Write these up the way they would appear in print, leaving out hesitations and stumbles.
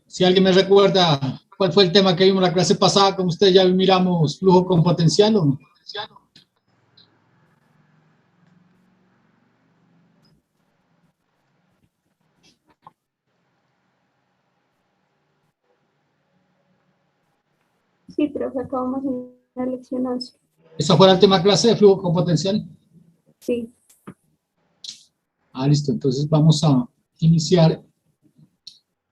Si alguien me recuerda cuál fue el tema que vimos la clase pasada, como ustedes ya miramos flujo con potencial o no. Sí, profe, acabamos en la lección 11. ¿Esa fue la última clase de flujo con potencial? Sí. Listo. Entonces vamos a iniciar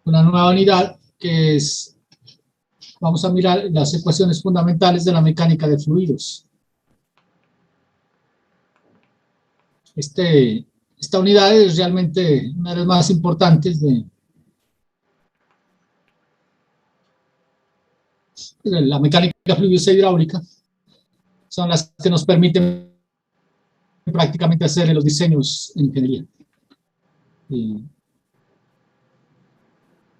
una nueva unidad que es, vamos a mirar las ecuaciones fundamentales de la mecánica de fluidos. Esta unidad es realmente una de las más importantes de la mecánica de fluidos e hidráulica. Son las que nos permiten prácticamente hacer los diseños en ingeniería.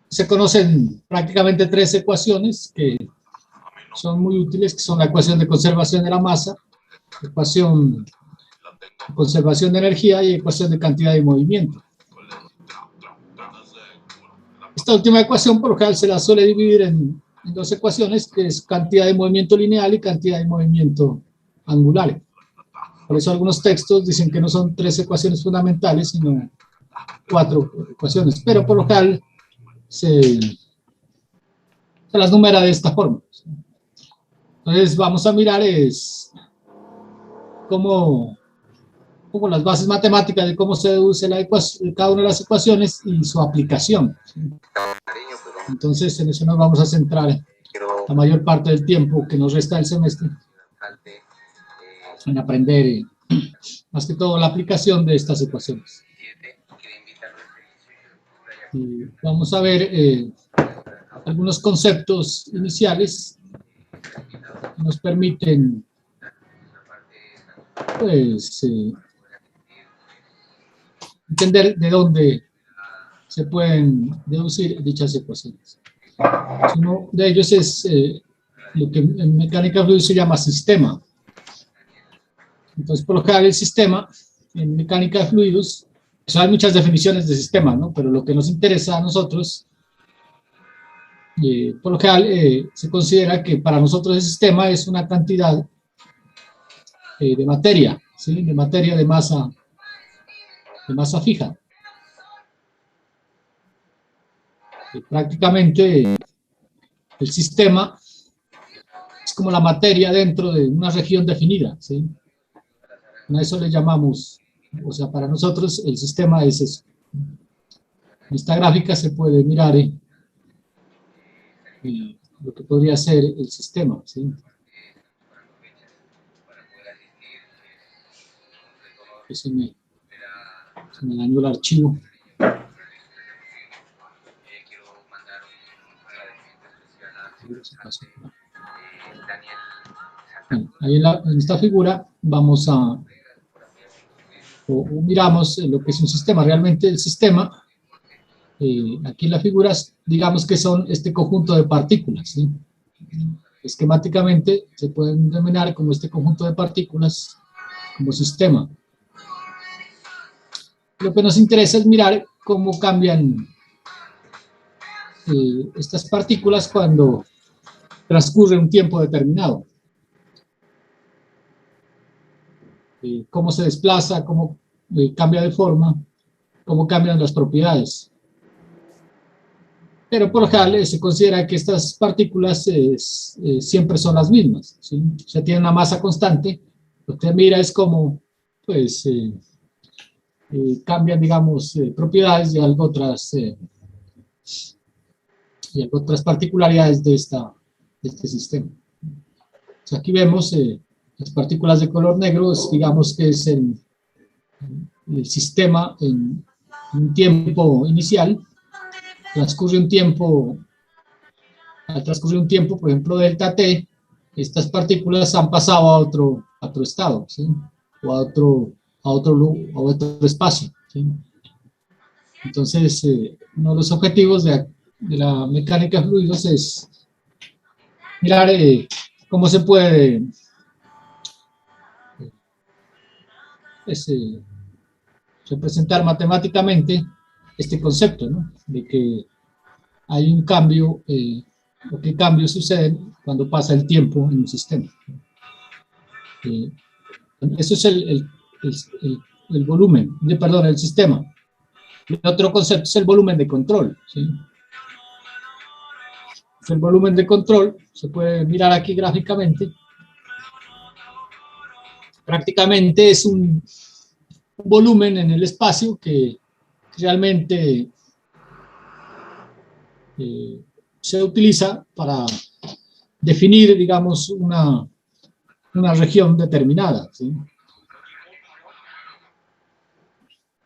Se conocen prácticamente tres ecuaciones que son muy útiles, que son la ecuación de conservación de la masa, la ecuación de conservación de energía y la ecuación de cantidad de movimiento. Esta última ecuación, por lo general, se la suele dividir en dos ecuaciones, que es cantidad de movimiento lineal y cantidad de movimiento angular. Por eso algunos textos dicen que no son tres ecuaciones fundamentales, sino cuatro ecuaciones, pero por lo general se las numera de esta forma. Entonces vamos a mirar cómo las bases matemáticas de cómo se deduce cada una de las ecuaciones y su aplicación. Entonces en eso nos vamos a centrar la mayor parte del tiempo que nos resta del semestre en aprender más que todo la aplicación de estas ecuaciones. Y vamos a ver algunos conceptos iniciales que nos permiten pues entender de dónde se pueden deducir dichas ecuaciones. Uno de ellos es lo que en mecánica de fluidos se llama sistema. Entonces, por lo general, el sistema en mecánica de fluidos, hay muchas definiciones de sistema, ¿no? Pero lo que nos interesa a nosotros, por lo general, se considera que para nosotros el sistema es una cantidad de materia, ¿sí? De materia de masa fija. Prácticamente el sistema es como la materia dentro de una región definida, ¿sí? A eso le llamamos, o sea, para nosotros el sistema es eso. En esta gráfica se puede mirar lo que podría ser el sistema, ¿sí? Se me dañó el archivo. Bueno, ahí en esta figura vamos miramos lo que es un sistema. Realmente el sistema, aquí en la figura, digamos que son este conjunto de partículas, ¿sí? Esquemáticamente se pueden denominar como este conjunto de partículas como sistema. Lo que nos interesa es mirar cómo cambian estas partículas cuando transcurre un tiempo determinado. Cómo se desplaza, cómo cambia de forma, cómo cambian las propiedades. Pero por lo general se considera que estas partículas siempre son las mismas, ¿sí? O sea, tienen una masa constante. Lo que mira es cómo pues, cambian, digamos, propiedades y algo otras particularidades de este sistema. O sea, aquí vemos las partículas de color negro, digamos que es el sistema en un tiempo inicial. Transcurre un tiempo, por ejemplo, delta t, estas partículas han pasado a otro estado, ¿sí? O a otro espacio, ¿sí? Entonces, uno de los objetivos de la mecánica de fluidos es mirar cómo se puede representar matemáticamente este concepto, ¿no? De que hay un cambio, o qué cambios suceden cuando pasa el tiempo en un sistema. Eso es el volumen, perdón, el sistema. El otro concepto es el volumen de control, ¿sí? El volumen de control se puede mirar aquí gráficamente. Prácticamente es un volumen en el espacio que realmente se utiliza para definir, digamos, una región determinada, ¿sí?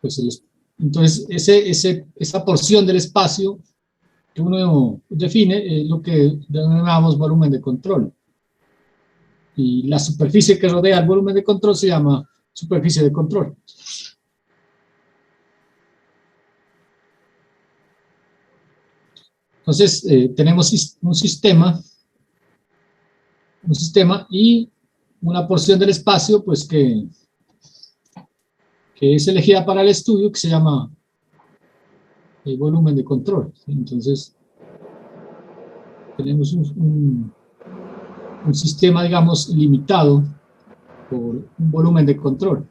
Pues entonces, esa porción del espacio que uno define es lo que denominamos volumen de control. Y la superficie que rodea el volumen de control se llama superficie de control. Entonces, tenemos un sistema y una porción del espacio, pues que es elegida para el estudio, que se llama el volumen de control. Entonces, tenemos un sistema, digamos, limitado por un volumen de control.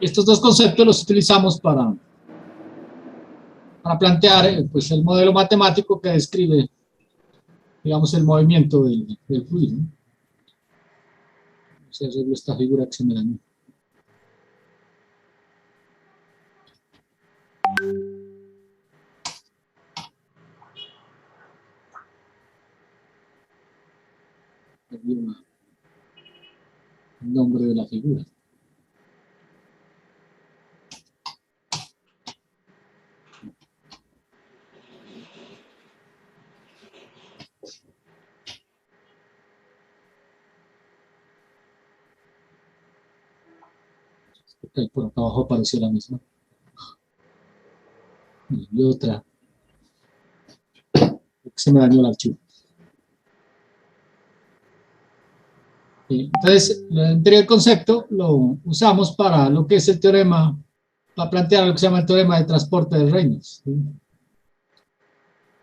Estos dos conceptos los utilizamos para plantear pues, el modelo matemático que describe, digamos, el movimiento del fluido. Se arreglo esta figura que se me dañó. El nombre de la figura. Por acá abajo apareció la misma. Y otra. Se me dañó el archivo. Entonces, el anterior concepto lo usamos para lo que es el teorema, para plantear lo que se llama el teorema de transporte de Reynolds. ¿Sí?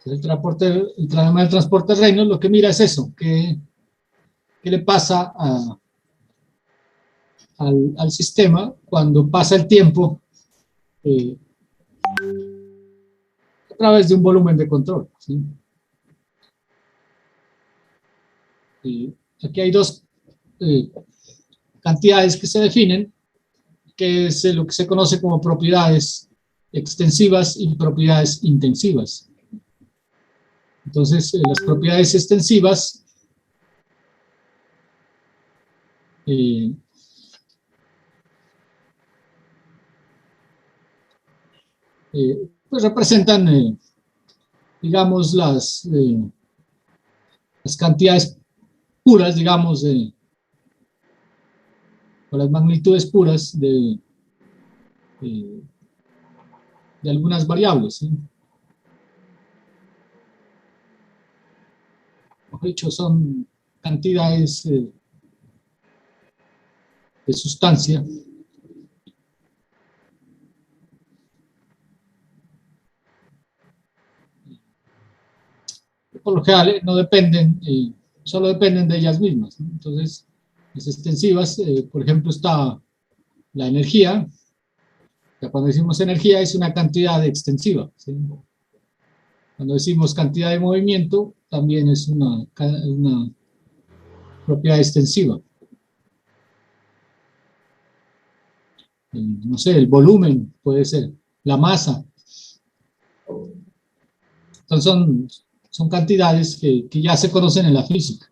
El teorema del transporte de Reynolds lo que mira es eso, ¿qué le pasa al sistema cuando pasa el tiempo a través de un volumen de control? ¿Sí? Aquí hay dos cantidades que se definen, que es lo que se conoce como propiedades extensivas y propiedades intensivas. Entonces, las propiedades extensivas pues representan, digamos, las cantidades puras, digamos, o las magnitudes puras de algunas variables, ¿sí? Mejor dicho, son cantidades de sustancia que por lo general no dependen, solo dependen de ellas mismas, ¿no? Entonces, las extensivas, por ejemplo, está la energía. Ya cuando decimos energía es una cantidad extensiva, ¿sí? Cuando decimos cantidad de movimiento, también es una propiedad extensiva. No sé, el volumen puede ser, la masa. Entonces son cantidades que ya se conocen en la física.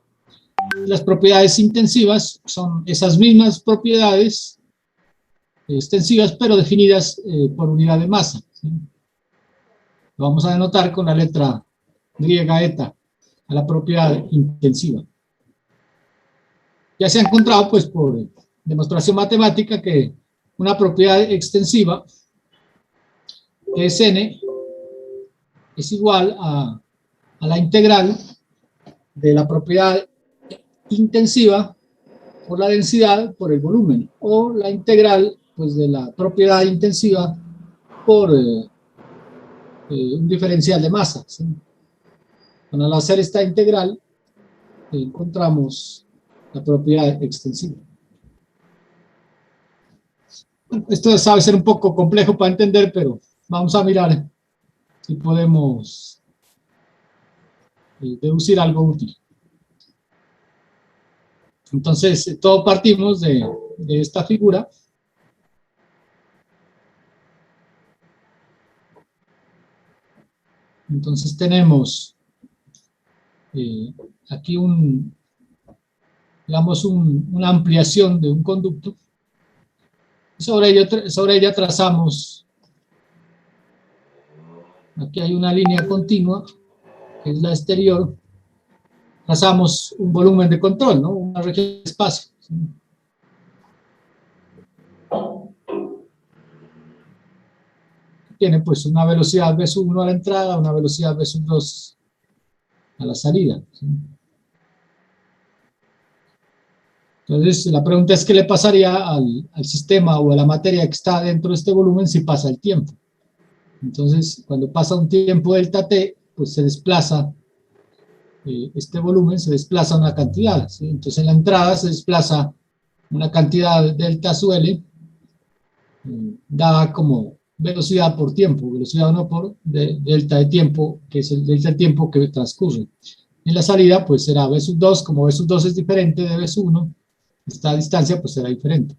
Las propiedades intensivas son esas mismas propiedades extensivas, pero definidas por unidad de masa, ¿sí? Lo vamos a denotar con la letra griega eta, a la propiedad intensiva. Ya se ha encontrado, pues, por demostración matemática, que una propiedad extensiva, que es n, es igual a la integral de la propiedad intensiva por la densidad por el volumen, o la integral, pues, de la propiedad intensiva por un diferencial de masa, ¿sí? Cuando al hacer esta integral, encontramos la propiedad extensiva. Bueno, esto sabe ser un poco complejo para entender, pero vamos a mirar si podemos deducir algo útil. Entonces, todo partimos de esta figura. Entonces tenemos aquí digamos una ampliación de un conducto. Sobre ella trazamos, aquí hay una línea continua, que es la exterior. Trazamos un volumen de control, ¿no? Una región de espacio, ¿sí? Tiene pues una velocidad V1 a la entrada, una velocidad V2 a la salida, ¿sí? Entonces, la pregunta es qué le pasaría al sistema o a la materia que está dentro de este volumen si pasa el tiempo. Entonces, cuando pasa un tiempo delta t, pues se desplaza, este volumen se desplaza una cantidad, ¿sí? Entonces, en la entrada se desplaza una cantidad delta sub L, dada como velocidad por tiempo, velocidad 1 por delta de tiempo, que es el delta de tiempo que transcurre. En la salida, pues será V sub 2, como V sub 2 es diferente de V sub 1, esta distancia pues será diferente.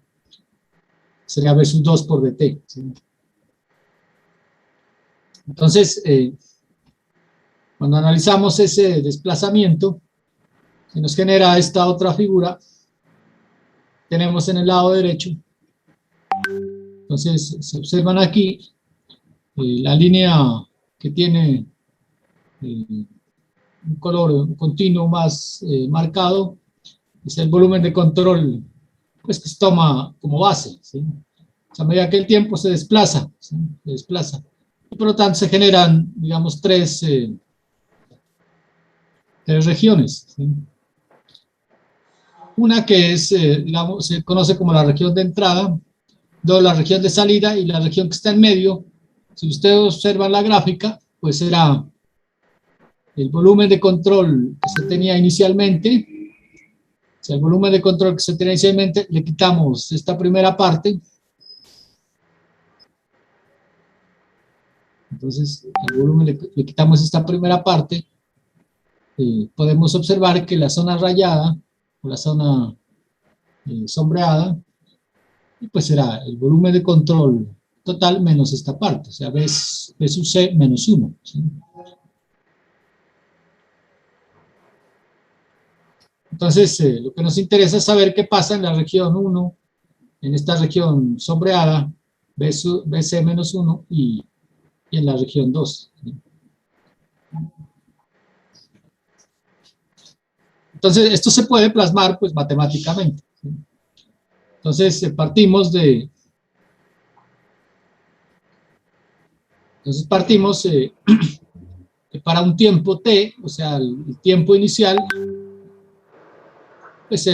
Sería V sub 2 por dt, ¿sí? Entonces, cuando analizamos ese desplazamiento, se nos genera esta otra figura. Tenemos en el lado derecho. Entonces, se observan aquí la línea que tiene un color continuo más marcado, es el volumen de control, pues que se toma como base, ¿sí? O sea, a medida que el tiempo se desplaza, ¿sí? Se desplaza. Y por lo tanto se generan, digamos, tres regiones, ¿sí? Una que es, digamos, se conoce como la región de entrada, dos, la región de salida, y la región que está en medio, si ustedes observan la gráfica, pues será el volumen de control que se tenía inicialmente. O sea, el volumen de control que se tenía inicialmente, le quitamos esta primera parte. Entonces, el volumen le quitamos esta primera parte. Podemos observar que la zona rayada, o la zona sombreada, pues será el volumen de control total menos esta parte, o sea, V sub C menos 1. ¿Sí? Entonces, lo que nos interesa es saber qué pasa en la región 1, en esta región sombreada, VC menos 1, y en la región 2. ¿Sí? Entonces, esto se puede plasmar, pues, matemáticamente. ¿Sí? Entonces, partimos para un tiempo t, o sea, el tiempo inicial, pues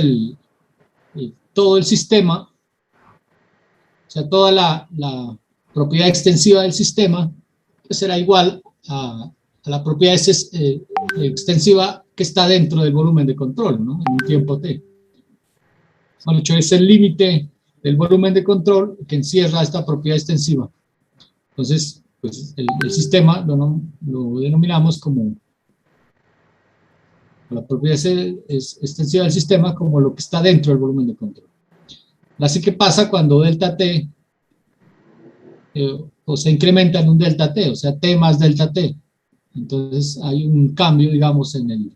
todo el sistema, o sea, toda la propiedad extensiva del sistema, pues será igual a la propiedad extensiva que está dentro del volumen de control, ¿no? En un tiempo t. Bueno, hecho, es el límite del volumen de control que encierra esta propiedad extensiva. Entonces, pues el sistema lo denominamos como la propiedad extensiva del sistema como lo que está dentro del volumen de control. Así que pasa cuando delta t o se incrementa en un delta t, o sea, t más delta t. Entonces hay un cambio, digamos, en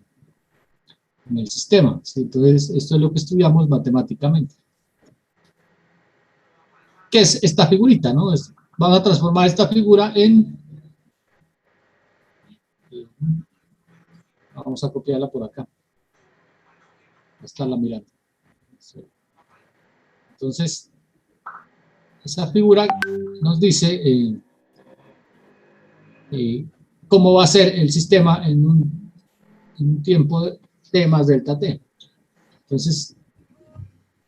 el sistema. ¿Sí? Entonces, esto es lo que estudiamos matemáticamente. ¿Qué es esta figurita? ¿No? Vamos a transformar esta figura en... Vamos a copiarla por acá. Estarla mirando. Entonces, esa figura nos dice cómo va a ser el sistema en un tiempo de t más delta t. Entonces,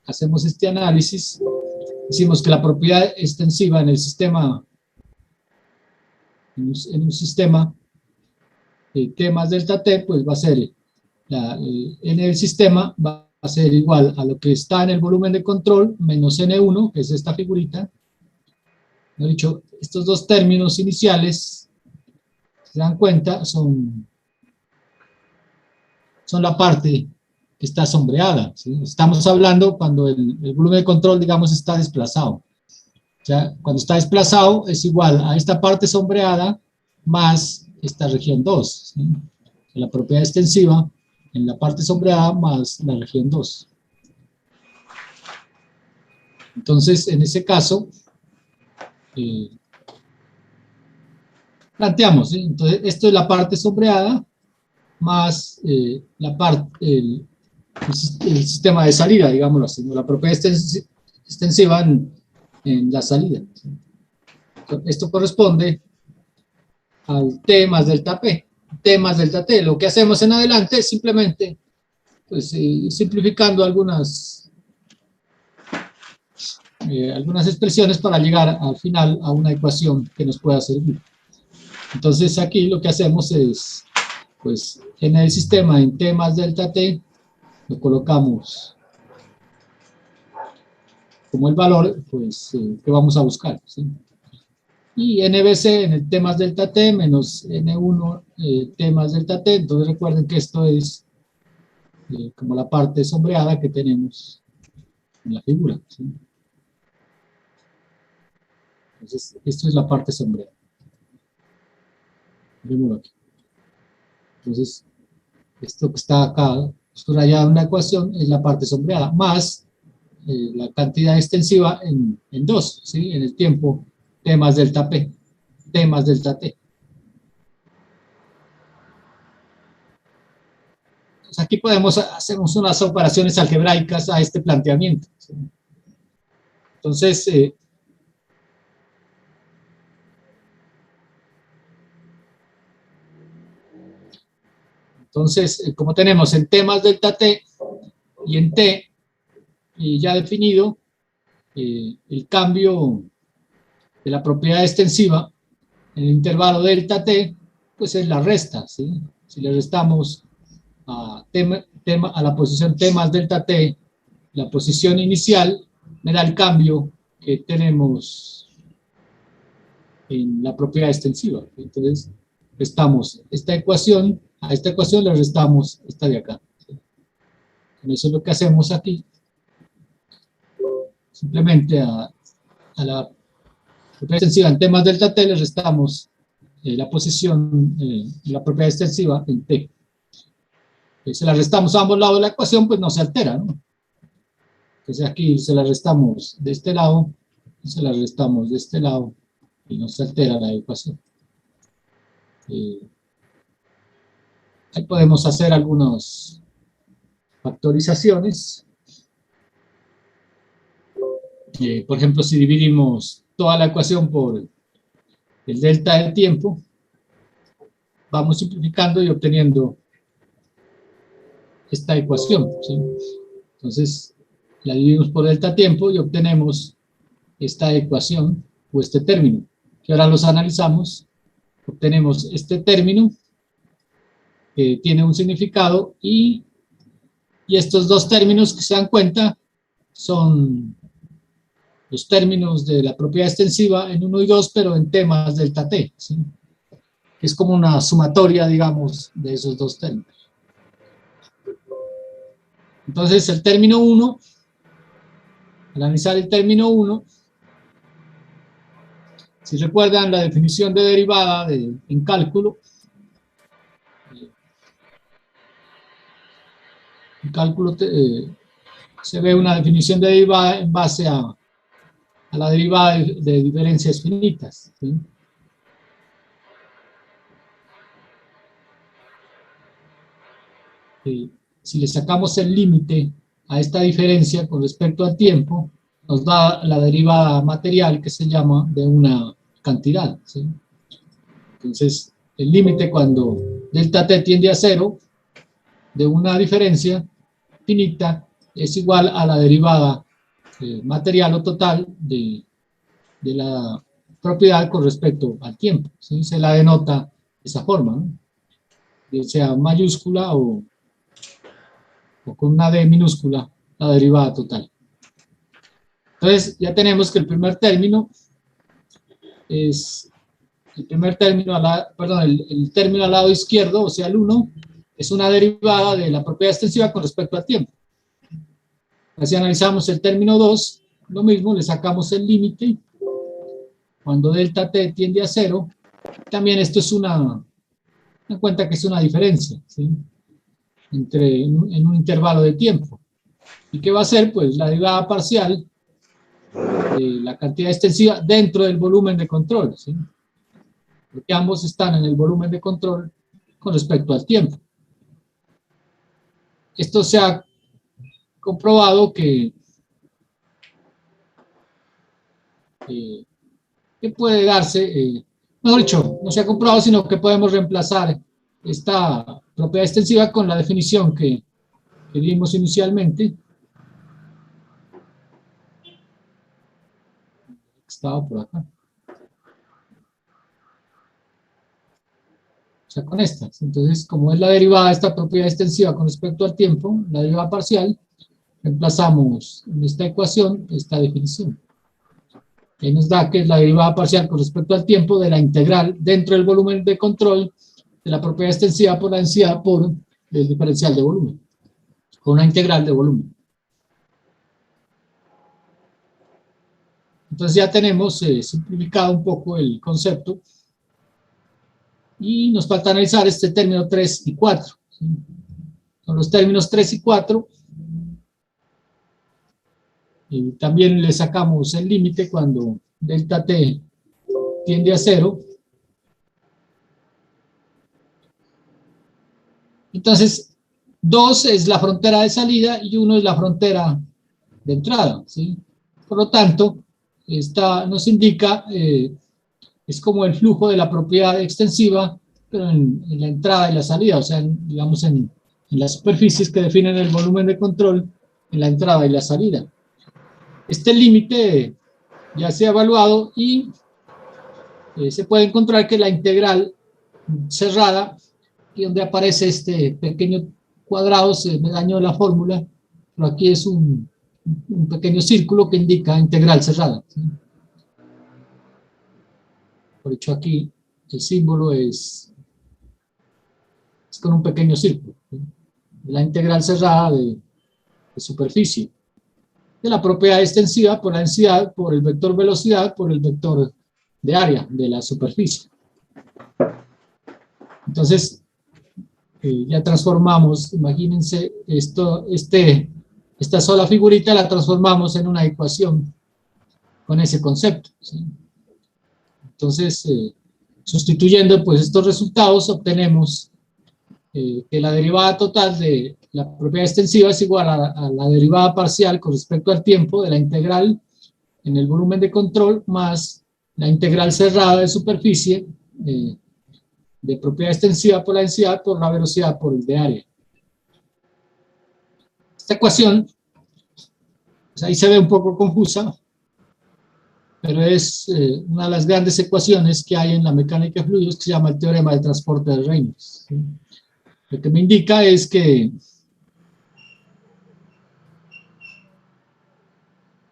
hacemos este análisis. Decimos que la propiedad extensiva en el sistema en un sistema T más delta T, pues va a ser N del sistema va a ser igual a lo que está en el volumen de control menos N1, que es esta figurita. He dicho, estos dos términos iniciales, si se dan cuenta, son la parte que está sombreada, ¿sí? Estamos hablando cuando el volumen de control, digamos, está desplazado. O sea, cuando está desplazado es igual a esta parte sombreada más esta región 2, ¿sí? La propiedad extensiva en la parte sombreada más la región 2. Entonces, en ese caso, planteamos, ¿sí? Entonces, esto es la parte sombreada más el sistema de salida, digámoslo así, la propiedad extensiva en la salida, ¿sí? Esto corresponde al T más delta P, T más delta T. Lo que hacemos en adelante es simplemente, pues, simplificando algunas expresiones para llegar al final a una ecuación que nos pueda servir. Entonces aquí lo que hacemos es, pues, en el sistema en T más delta T, lo colocamos como el valor, pues, que vamos a buscar, ¿sí? Y NBC en el T más delta T menos N1 T más delta T. Entonces recuerden que esto es como la parte sombreada que tenemos en la figura, ¿sí? Entonces, esto es la parte sombreada. Vémoslo aquí. Entonces, esto que está acá subrayado en la ecuación es la parte sombreada, más la cantidad extensiva en 2, ¿sí? En el tiempo T más delta P, T más delta T. Entonces, aquí podemos hacer unas operaciones algebraicas a este planteamiento, ¿sí? Entonces, como tenemos en T más delta T y en T ya definido el cambio de la propiedad extensiva en el intervalo delta T, pues es la resta, ¿sí? Si le restamos a la posición T más delta T, la posición inicial, me da el cambio que tenemos en la propiedad extensiva. Entonces, restamos esta ecuación, a esta ecuación le restamos esta de acá. Eso es lo que hacemos aquí. Simplemente a la propiedad extensiva en T más delta T le restamos la posición, la propiedad extensiva en T. Si la restamos a ambos lados de la ecuación, pues no se altera, ¿no? Entonces aquí se la restamos de este lado, y se la restamos de este lado, y no se altera la ecuación. Ahí podemos hacer algunas factorizaciones. Por ejemplo, si dividimos toda la ecuación por el delta del tiempo, vamos simplificando y obteniendo esta ecuación, ¿sí? Entonces, la dividimos por delta tiempo y obtenemos esta ecuación o este término, que ahora los analizamos. Obtenemos este término que tiene un significado y estos dos términos que se dan cuenta son los términos de la propiedad extensiva en 1 y 2, pero en T más delta T, ¿sí? Es como una sumatoria, digamos, de esos dos términos. Entonces, el término 1, al analizar el término 1, si recuerdan la definición de derivada en cálculo, se ve una definición de derivada en base a la derivada de diferencias finitas, ¿sí? Si le sacamos el límite a esta diferencia con respecto al tiempo, nos da la derivada material que se llama de una cantidad, ¿sí? Entonces, el límite cuando delta t tiende a 0 de una diferencia finita es igual a la derivada material o total de la propiedad con respecto al tiempo, ¿sí? Se la denota de esa forma, ¿no? Ya sea mayúscula o con una D minúscula, la derivada total. Entonces, ya tenemos que el primer término es, el término al lado izquierdo, o sea, el 1, es una derivada de la propiedad extensiva con respecto al tiempo. Si analizamos el término 2, lo mismo, le sacamos el límite, cuando delta t tiende a 0, también esto es una cuenta que es una diferencia, ¿sí? En un intervalo de tiempo. ¿Y qué va a ser? Pues la derivada parcial de la cantidad extensiva dentro del volumen de control, ¿sí? Porque ambos están en el volumen de control con respecto al tiempo. Esto se ha comprobado que puede darse, mejor dicho, no se ha comprobado, sino que podemos reemplazar esta propiedad extensiva con la definición que vimos inicialmente. Estaba por acá. O sea, con estas. Entonces, como es la derivada de esta propiedad extensiva con respecto al tiempo, la derivada parcial, reemplazamos en esta ecuación esta definición. Que nos da que es la derivada parcial con respecto al tiempo de la integral dentro del volumen de control de la propiedad extensiva por la densidad por el diferencial de volumen, con una integral de volumen. Entonces ya tenemos simplificado un poco el concepto y nos falta analizar este término 3 y 4. ¿Sí? Son los términos 3 y 4. Y también le sacamos el límite cuando delta t tiende a 0. Entonces, 2 es la frontera de salida y 1 es la frontera de entrada, ¿sí? Por lo tanto, esta nos indica, es como el flujo de la propiedad extensiva, pero en la entrada y la salida, o sea, digamos en las superficies que definen el volumen de control en la entrada y la salida. Este límite ya se ha evaluado y se puede encontrar que la integral cerrada, y donde aparece este pequeño cuadrado, se me dañó la fórmula, pero aquí es un pequeño círculo que indica integral cerrada, ¿sí? Por hecho aquí el símbolo es con un pequeño círculo, ¿sí? La integral cerrada de superficie, de la propiedad extensiva por la densidad, por el vector velocidad, por el vector de área de la superficie. Entonces, ya transformamos, imagínense, esta sola figurita la transformamos en una ecuación con ese concepto, ¿sí? Entonces, sustituyendo pues estos resultados, obtenemos que la derivada total de la propiedad extensiva es igual a la derivada parcial con respecto al tiempo de la integral en el volumen de control más la integral cerrada de superficie de propiedad extensiva por la densidad por la velocidad por el de área. Esta ecuación, pues ahí se ve un poco confusa, pero es una de las grandes ecuaciones que hay en la mecánica de fluidos que se llama el teorema de transporte de Reynolds, ¿sí? Lo que me indica es que,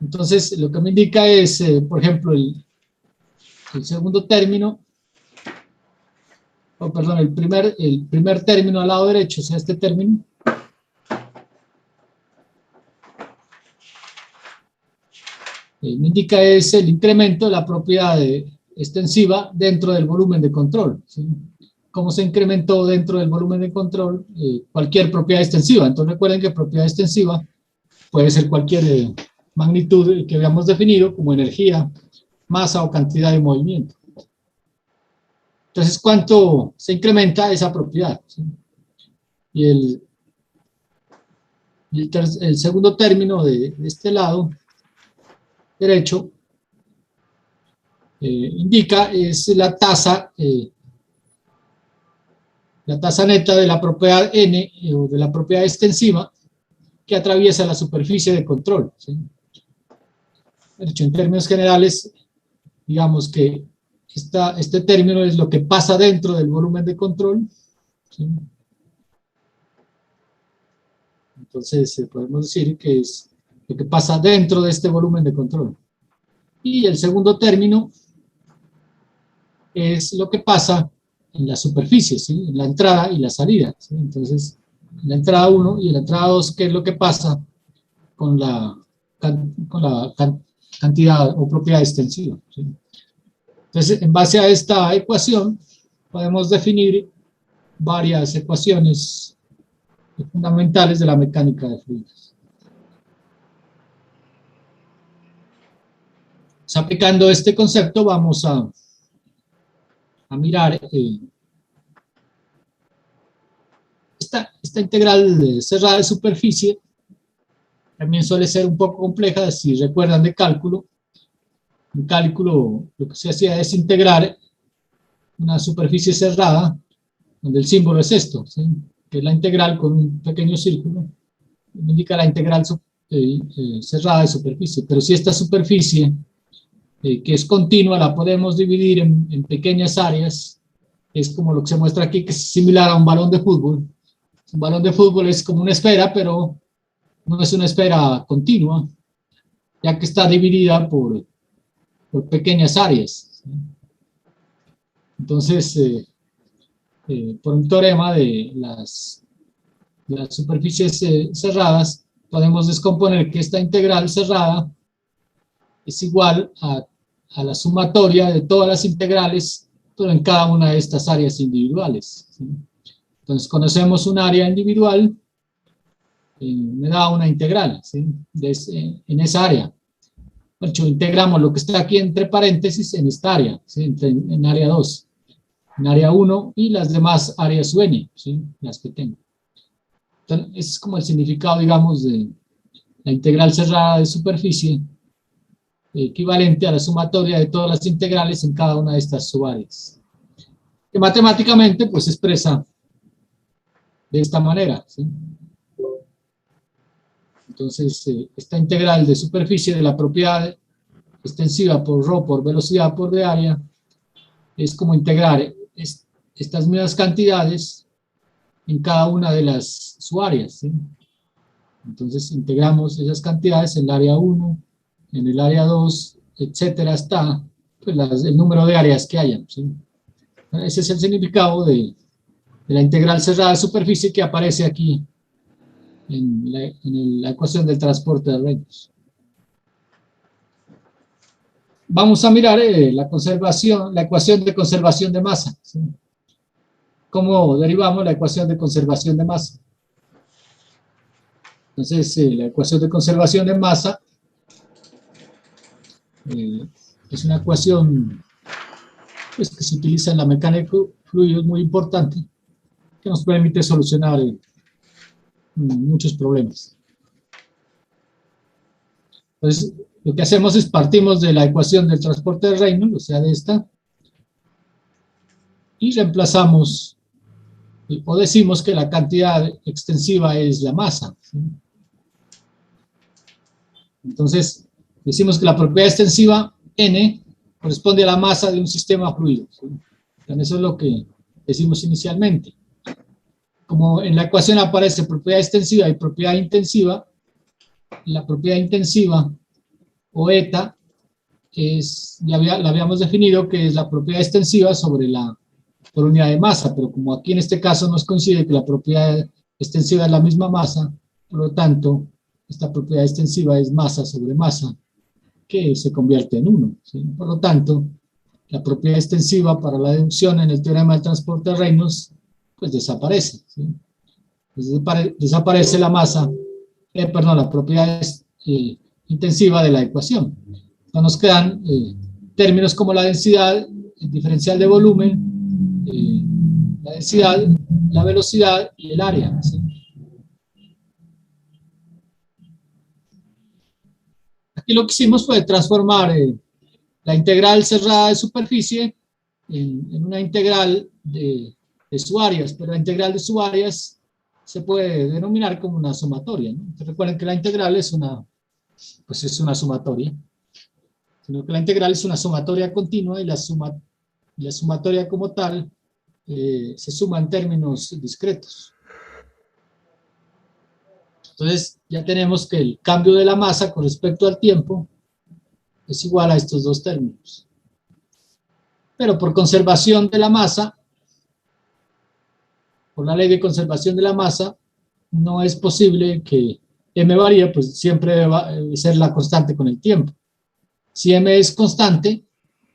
entonces, lo que me indica es, por ejemplo, el segundo término, perdón, el primer término al lado derecho, o sea, este término, me indica es el incremento de la propiedad extensiva dentro del volumen de control, ¿sí? Cómo se incrementó dentro del volumen de control cualquier propiedad extensiva. Entonces recuerden que propiedad extensiva puede ser cualquier magnitud que habíamos definido como energía, masa o cantidad de movimiento. Entonces, ¿cuánto se incrementa esa propiedad? ¿Sí? Y el segundo término de este lado derecho indica es la tasa neta de la propiedad n o de la propiedad extensiva que atraviesa la superficie de control, ¿sí? De hecho, en términos generales, digamos que este término es lo que pasa dentro del volumen de control, ¿sí? Entonces podemos decir que es lo que pasa dentro de este volumen de control. Y el segundo término es lo que pasa en la superficie, ¿sí? En la entrada y la salida, ¿sí? Entonces, en la entrada 1 y en la entrada 2, ¿qué es lo que pasa con la cantidad o propiedad extensiva, ¿sí? Entonces, en base a esta ecuación, podemos definir varias ecuaciones fundamentales de la mecánica de fluidos. Pues, aplicando este concepto, vamos a mirar esta integral cerrada de superficie. También suele ser un poco compleja, si recuerdan de cálculo. En cálculo lo que se hacía es integrar una superficie cerrada, donde el símbolo es esto, ¿sí? Que es la integral con un pequeño círculo, indica la integral cerrada de superficie. Pero si esta superficie, que es continua, la podemos dividir en pequeñas áreas, es como lo que se muestra aquí, que es similar a un balón de fútbol. Un balón de fútbol es como una esfera, pero no es una esfera continua, ya que está dividida por pequeñas áreas. Entonces, por un teorema de las superficies cerradas, podemos descomponer que esta integral cerrada es igual a la sumatoria de todas las integrales, pero en cada una de estas áreas individuales, ¿sí? Entonces, conocemos un área individual, me da una integral, ¿sí? En esa área. De hecho, integramos lo que está aquí entre paréntesis en esta área, ¿sí? En área 2, en área 1 y las demás áreas UN, ¿sí? Las que tengo. Entonces, ese es como el significado, digamos, de la integral cerrada de superficie, equivalente a la sumatoria de todas las integrales en cada una de estas subáreas. Que matemáticamente, pues, se expresa de esta manera, ¿sí? Entonces, esta integral de superficie de la propiedad extensiva por ρ por velocidad por de área es como integrar estas mismas cantidades en cada una de las subáreas, ¿sí? Entonces, integramos esas cantidades en el área 1, en el área 2, etcétera, hasta pues, el número de áreas que hayan, ¿sí? Ese es el significado de la integral cerrada de superficie que aparece aquí en la ecuación del transporte de Reynolds. Vamos a mirar la ecuación de conservación de masa, ¿sí? ¿Cómo derivamos la ecuación de conservación de masa? Entonces, la ecuación de conservación de masa es una ecuación pues, que se utiliza en la mecánica de fluidos, muy importante, que nos permite solucionar muchos problemas. Entonces, lo que hacemos es partimos de la ecuación del transporte de Reynolds, o sea, de esta, y reemplazamos, o decimos que la cantidad extensiva es la masa, ¿sí? Entonces, decimos que la propiedad extensiva N corresponde a la masa de un sistema fluido, ¿sí? Entonces, eso es lo que decimos inicialmente. Como en la ecuación aparece propiedad extensiva y propiedad intensiva, la propiedad intensiva, o eta, la habíamos definido que es la propiedad extensiva sobre por unidad de masa, pero como aquí en este caso nos coincide que la propiedad extensiva es la misma masa, por lo tanto, esta propiedad extensiva es masa sobre masa, que se convierte en 1, ¿sí? Por lo tanto, la propiedad extensiva para la deducción en el teorema del transporte de Reynolds, pues desaparece, ¿sí? Entonces, desaparece la masa, la propiedad intensiva de la ecuación. Entonces nos quedan términos como la densidad, el diferencial de volumen, la densidad, la velocidad y el área, ¿sí? Aquí lo que hicimos fue transformar la integral cerrada de superficie en una integral de subáreas, pero la integral de subáreas se puede denominar como una sumatoria, ¿no? Recuerden que la integral es una sumatoria. sino que la integral es una sumatoria continua y la sumatoria como tal se suma en términos discretos. Entonces ya tenemos que el cambio de la masa con respecto al tiempo es igual a estos dos términos. Pero por conservación de la masa, por la ley de conservación de la masa, no es posible que m varíe, pues siempre debe ser la constante con el tiempo. Si m es constante,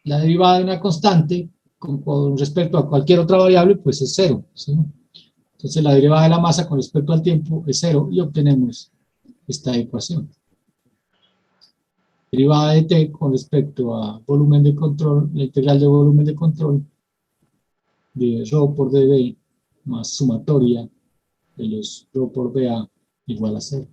la derivada de una constante con respecto a cualquier otra variable, pues es cero, ¿sí? Entonces la derivada de la masa con respecto al tiempo es cero y obtenemos esta ecuación. Derivada de t con respecto a volumen de control, la integral de volumen de control de ρ por dB más sumatoria de los ρ por dA igual a 0.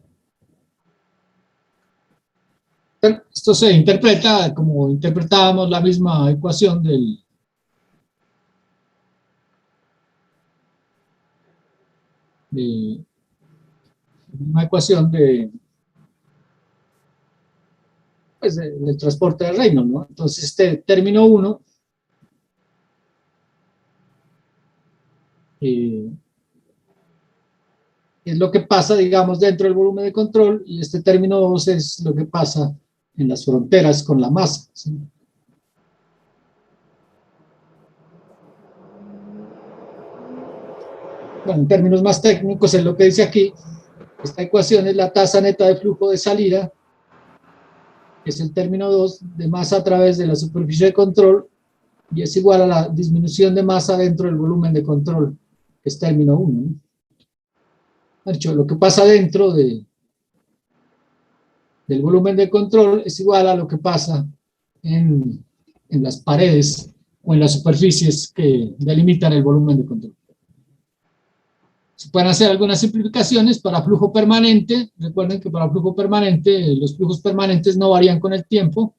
Esto se interpreta como interpretábamos la misma ecuación de una ecuación pues del transporte de Reynolds, ¿no? Entonces este término 1 es lo que pasa, digamos, dentro del volumen de control, y este término 2 es lo que pasa en las fronteras con la masa, ¿sí? Bueno, en términos más técnicos es lo que dice aquí. Esta ecuación es la tasa neta de flujo de salida, que es el término 2 de masa a través de la superficie de control, y es igual a la disminución de masa dentro del volumen de control, que es término 1, ¿no? De hecho, lo que pasa dentro del volumen de control es igual a lo que pasa en las paredes o en las superficies que delimitan el volumen de control. Se pueden hacer algunas simplificaciones para flujo permanente. Recuerden que para flujo permanente, los flujos permanentes no varían con el tiempo.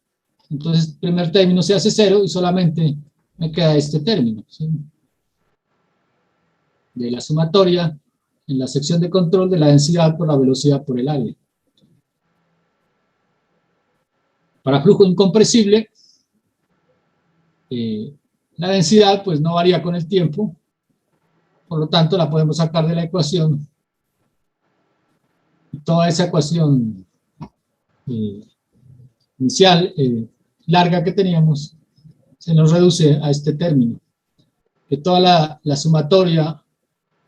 Entonces, el primer término se hace 0 y solamente me queda este término, ¿sí? De la sumatoria en la sección de control de la densidad por la velocidad por el área. Para flujo incompresible, la densidad pues no varía con el tiempo, por lo tanto la podemos sacar de la ecuación. Y toda esa ecuación inicial larga que teníamos se nos reduce a este término, que toda la sumatoria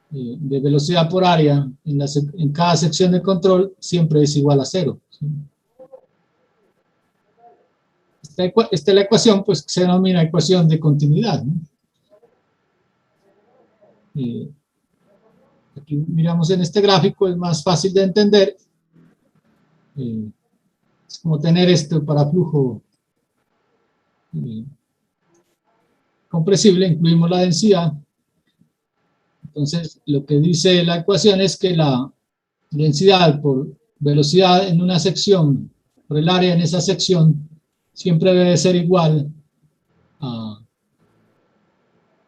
de velocidad por área en cada sección de control siempre es igual a 0, ¿sí? Esta es la ecuación, pues se denomina ecuación de continuidad, ¿no? Aquí miramos en este gráfico, es más fácil de entender. Es como tener esto para flujo compresible, incluimos la densidad. Entonces, lo que dice la ecuación es que la densidad por velocidad en una sección, por el área en esa sección, siempre debe ser igual a,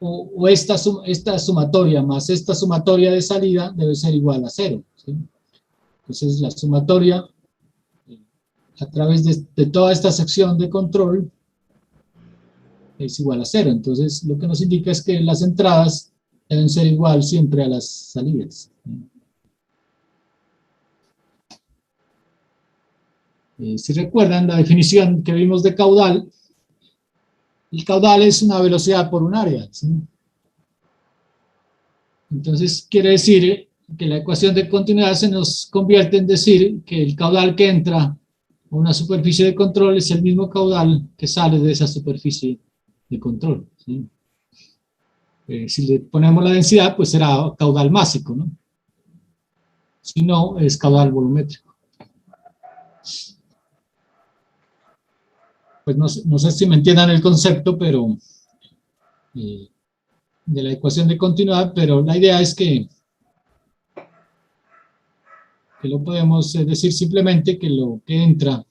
o esta sumatoria más esta sumatoria de salida debe ser igual a 0, ¿sí? Entonces, la sumatoria a través de toda esta sección de control es igual a 0. Entonces, lo que nos indica es que las entradas deben ser igual siempre a las salidas. Si recuerdan la definición que vimos de caudal, el caudal es una velocidad por un área, ¿sí? Entonces, quiere decir que la ecuación de continuidad se nos convierte en decir que el caudal que entra a una superficie de control es el mismo caudal que sale de esa superficie de control, ¿sí? Si le ponemos la densidad, pues será caudal másico, ¿no? Si no, es caudal volumétrico. Pues no sé si me entiendan el concepto, pero de la ecuación de continuidad, pero la idea es que lo podemos decir simplemente que lo que entra a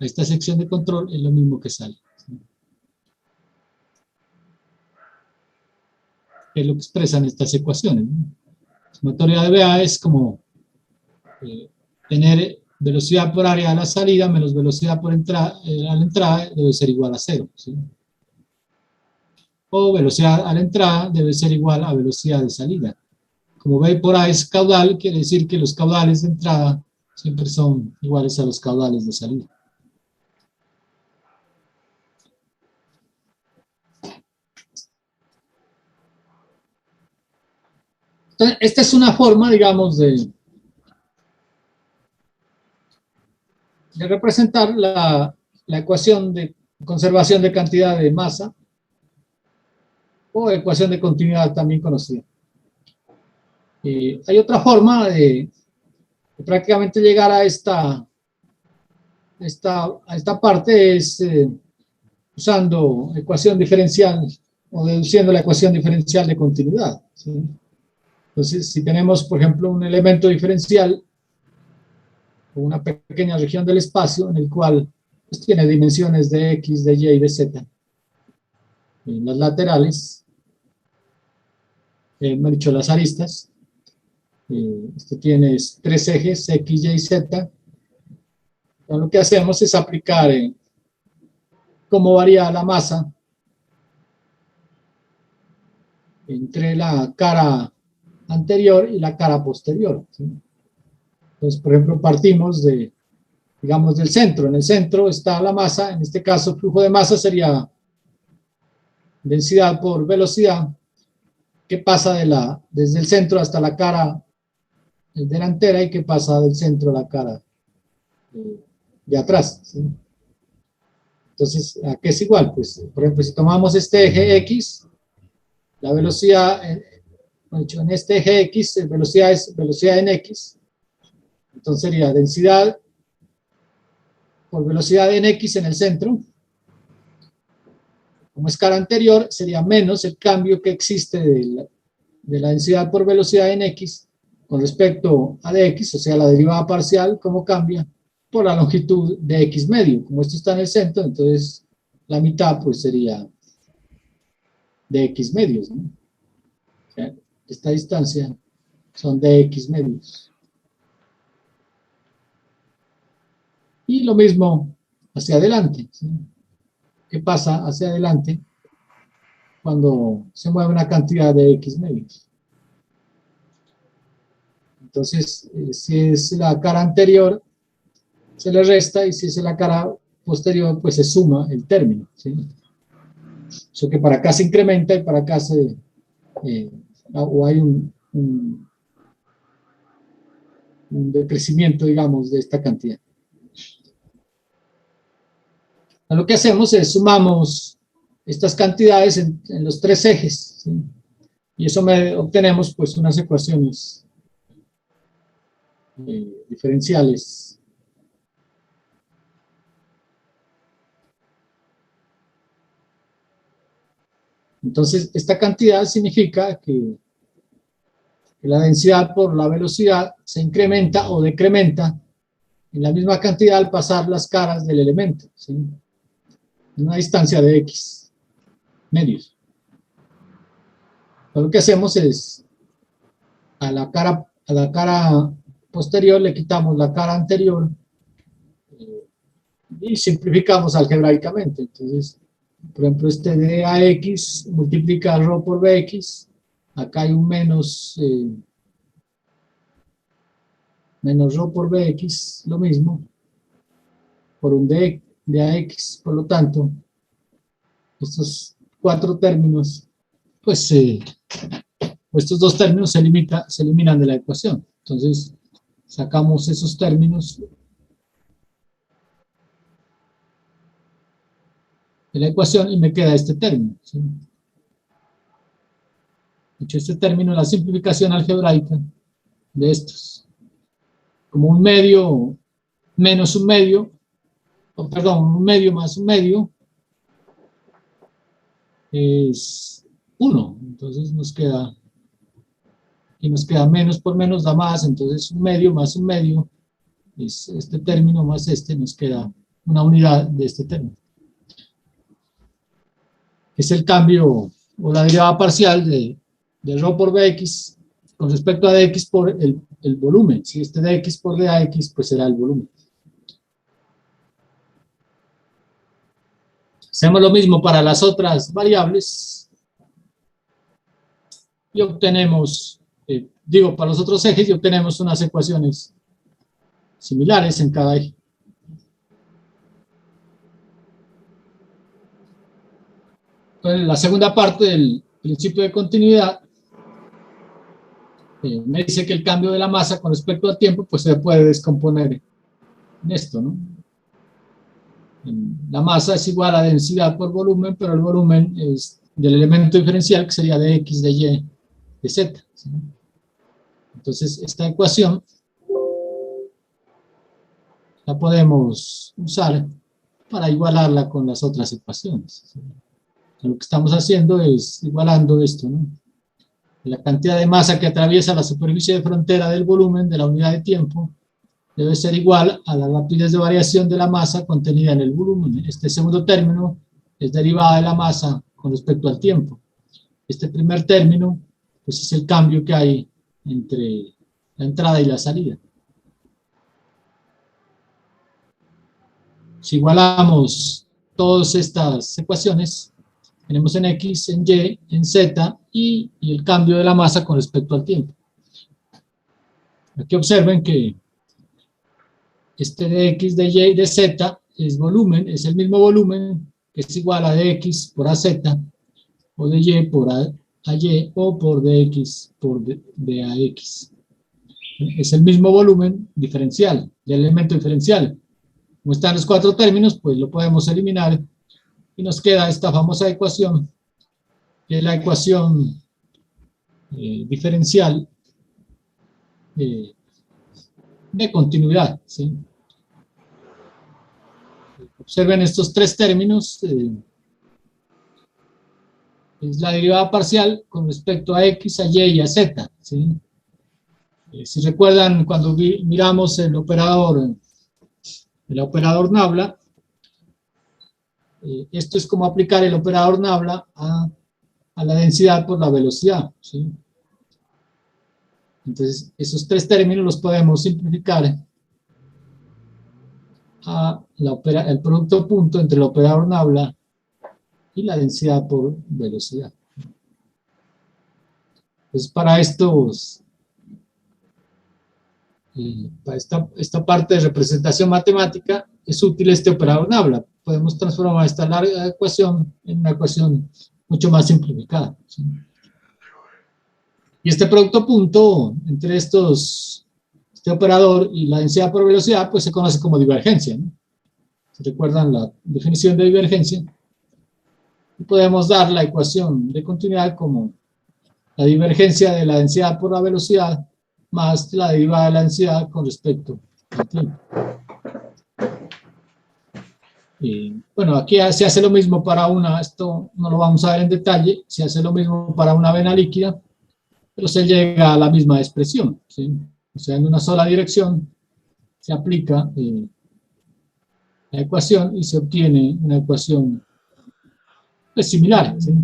esta sección de control es lo mismo que sale, ¿sí? Es lo que expresan estas ecuaciones, ¿no? La sumatoria de BA es como tener velocidad por área a la salida menos velocidad por a la entrada debe ser igual a 0, ¿sí? O velocidad a la entrada debe ser igual a velocidad de salida. Como B por A es caudal, quiere decir que los caudales de entrada siempre son iguales a los caudales de salida. Entonces, esta es una forma, digamos, de representar la ecuación de conservación de cantidad de masa, o ecuación de continuidad también conocida. Hay otra forma de prácticamente llegar a esta parte, es usando ecuación diferencial o deduciendo la ecuación diferencial de continuidad, ¿sí? Entonces, si tenemos, por ejemplo, un elemento diferencial o una pequeña región del espacio en el cual pues, tiene dimensiones de X, de Y y de Z en las laterales, me he dicho las aristas, este tiene 3 ejes, X, Y y Z. Entonces, lo que hacemos es aplicar cómo varía la masa entre la cara anterior y la cara posterior, ¿sí? Entonces, por ejemplo, partimos digamos, del centro. En el centro está la masa, en este caso, flujo de masa sería densidad por velocidad, que pasa desde el centro hasta la cara delantera y que pasa del centro a la cara de atrás, ¿sí? Entonces, ¿a qué es igual? Pues, por ejemplo, si tomamos este eje X, la velocidad, en este eje X, velocidad es velocidad en X, entonces sería densidad por velocidad en X en el centro. Como escala anterior, sería menos el cambio que existe de la densidad por velocidad en X con respecto a de X, o sea, la derivada parcial, cómo cambia por la longitud de X medio. Como esto está en el centro, entonces la mitad pues sería de X medios, ¿no? O sea, esta distancia son de X medios. Y lo mismo hacia adelante, ¿sí? ¿Qué pasa hacia adelante cuando se mueve una cantidad de X medios? Entonces, si es la cara anterior, se le resta, y si es la cara posterior, pues se suma el término, ¿sí? Eso que para acá se incrementa y para acá o hay un decrecimiento, digamos, de esta cantidad. Lo que hacemos es sumamos estas cantidades en los 3 ejes, ¿sí? Y eso obtenemos pues unas ecuaciones diferenciales. Entonces, esta cantidad significa que la densidad por la velocidad se incrementa o decrementa en la misma cantidad al pasar las caras del elemento, ¿sí? En una distancia de X medios. Lo que hacemos es a la cara posterior le quitamos la cara anterior y simplificamos algebraicamente. Entonces, por ejemplo, este de AX multiplica ρ por BX, acá hay un menos ρ por BX, lo mismo, por un de AX, por lo tanto, estos 4 términos, pues estos 2 términos se eliminan de la ecuación. Entonces, sacamos esos términos de la ecuación y me queda este término, ¿sí? Hecho este término, la simplificación algebraica de estos. Como un medio menos un medio, perdón, un medio más un medio es 1. Entonces nos queda, y nos queda menos por menos da más, entonces un medio más un medio es este término más este, nos queda una unidad de este término. Es el cambio o la derivada parcial de ρ por bx con respecto a dx por el volumen. Si este dx por dax, pues será el volumen. Hacemos lo mismo para las otras variables y obtenemos, para los otros ejes y obtenemos unas ecuaciones similares en cada eje. Entonces, la segunda parte del principio de continuidad me dice que el cambio de la masa con respecto al tiempo pues se puede descomponer en esto, ¿no? La masa es igual a densidad por volumen, pero el volumen es del elemento diferencial que sería de x, de y, de z, ¿sí? Entonces esta ecuación la podemos usar para igualarla con las otras ecuaciones, ¿sí? Lo que estamos haciendo es igualando esto, ¿no? La cantidad de masa que atraviesa la superficie de frontera del volumen de la unidad de tiempo debe ser igual a la rapidez de variación de la masa contenida en el volumen. Este segundo término es derivada de la masa con respecto al tiempo. Este primer término pues es el cambio que hay entre la entrada y la salida. Si igualamos todas estas ecuaciones, tenemos en X, en Y, en Z y el cambio de la masa con respecto al tiempo. Aquí observen que este de X, de Y, de Z es volumen, es el mismo volumen que es igual a dx por AZ o de Y por AY o por dx por dAX. Es el mismo volumen diferencial, del elemento diferencial. Como están los cuatro términos, pues lo podemos eliminar y nos queda esta famosa ecuación, que es la ecuación diferencial de continuidad, ¿sí? Observen estos tres términos, es la derivada parcial con respecto a x, a y y a z, ¿sí? Si recuerdan, cuando miramos el operador Nabla, esto es como aplicar el operador Nabla a la densidad por la velocidad, ¿sí? Entonces, esos tres términos los podemos simplificar a el producto punto entre el operador Nabla y la densidad por velocidad. Entonces, para estos, para esta parte de representación matemática, es útil este operador Nabla. Podemos transformar esta larga ecuación en una ecuación mucho más simplificada, ¿sí? Y este producto punto entre este operador y la densidad por velocidad, pues se conoce como divergencia, ¿no? ¿Se recuerdan la definición de divergencia? Y podemos dar la ecuación de continuidad como la divergencia de la densidad por la velocidad más la derivada de la densidad con respecto al tiempo. Y bueno, aquí se hace lo mismo para esto no lo vamos a ver en detalle, se hace lo mismo para una vena líquida, pero se llega a la misma expresión, ¿sí? O sea, en una sola dirección se aplica la ecuación y se obtiene una ecuación pues, similar, ¿sí?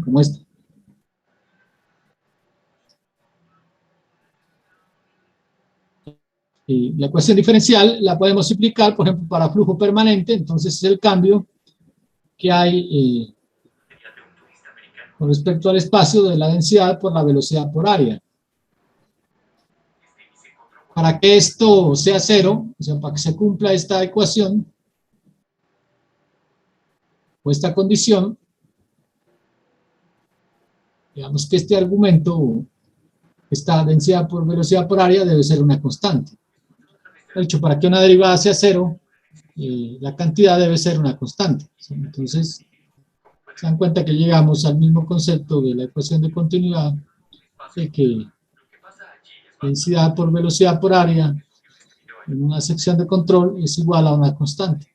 Como esta. Y la ecuación diferencial la podemos simplificar, por ejemplo, para flujo permanente, entonces es el cambio que hay con respecto al espacio de la densidad por la velocidad por área. Para que esto sea cero, o sea, para que se cumpla esta ecuación, o esta condición, digamos que este argumento, esta densidad por velocidad por área debe ser una constante. De hecho, para que una derivada sea cero, la cantidad debe ser una constante, ¿sí? Entonces, se dan cuenta que llegamos al mismo concepto de la ecuación de continuidad, de que densidad por velocidad por área en una sección de control es igual a una constante,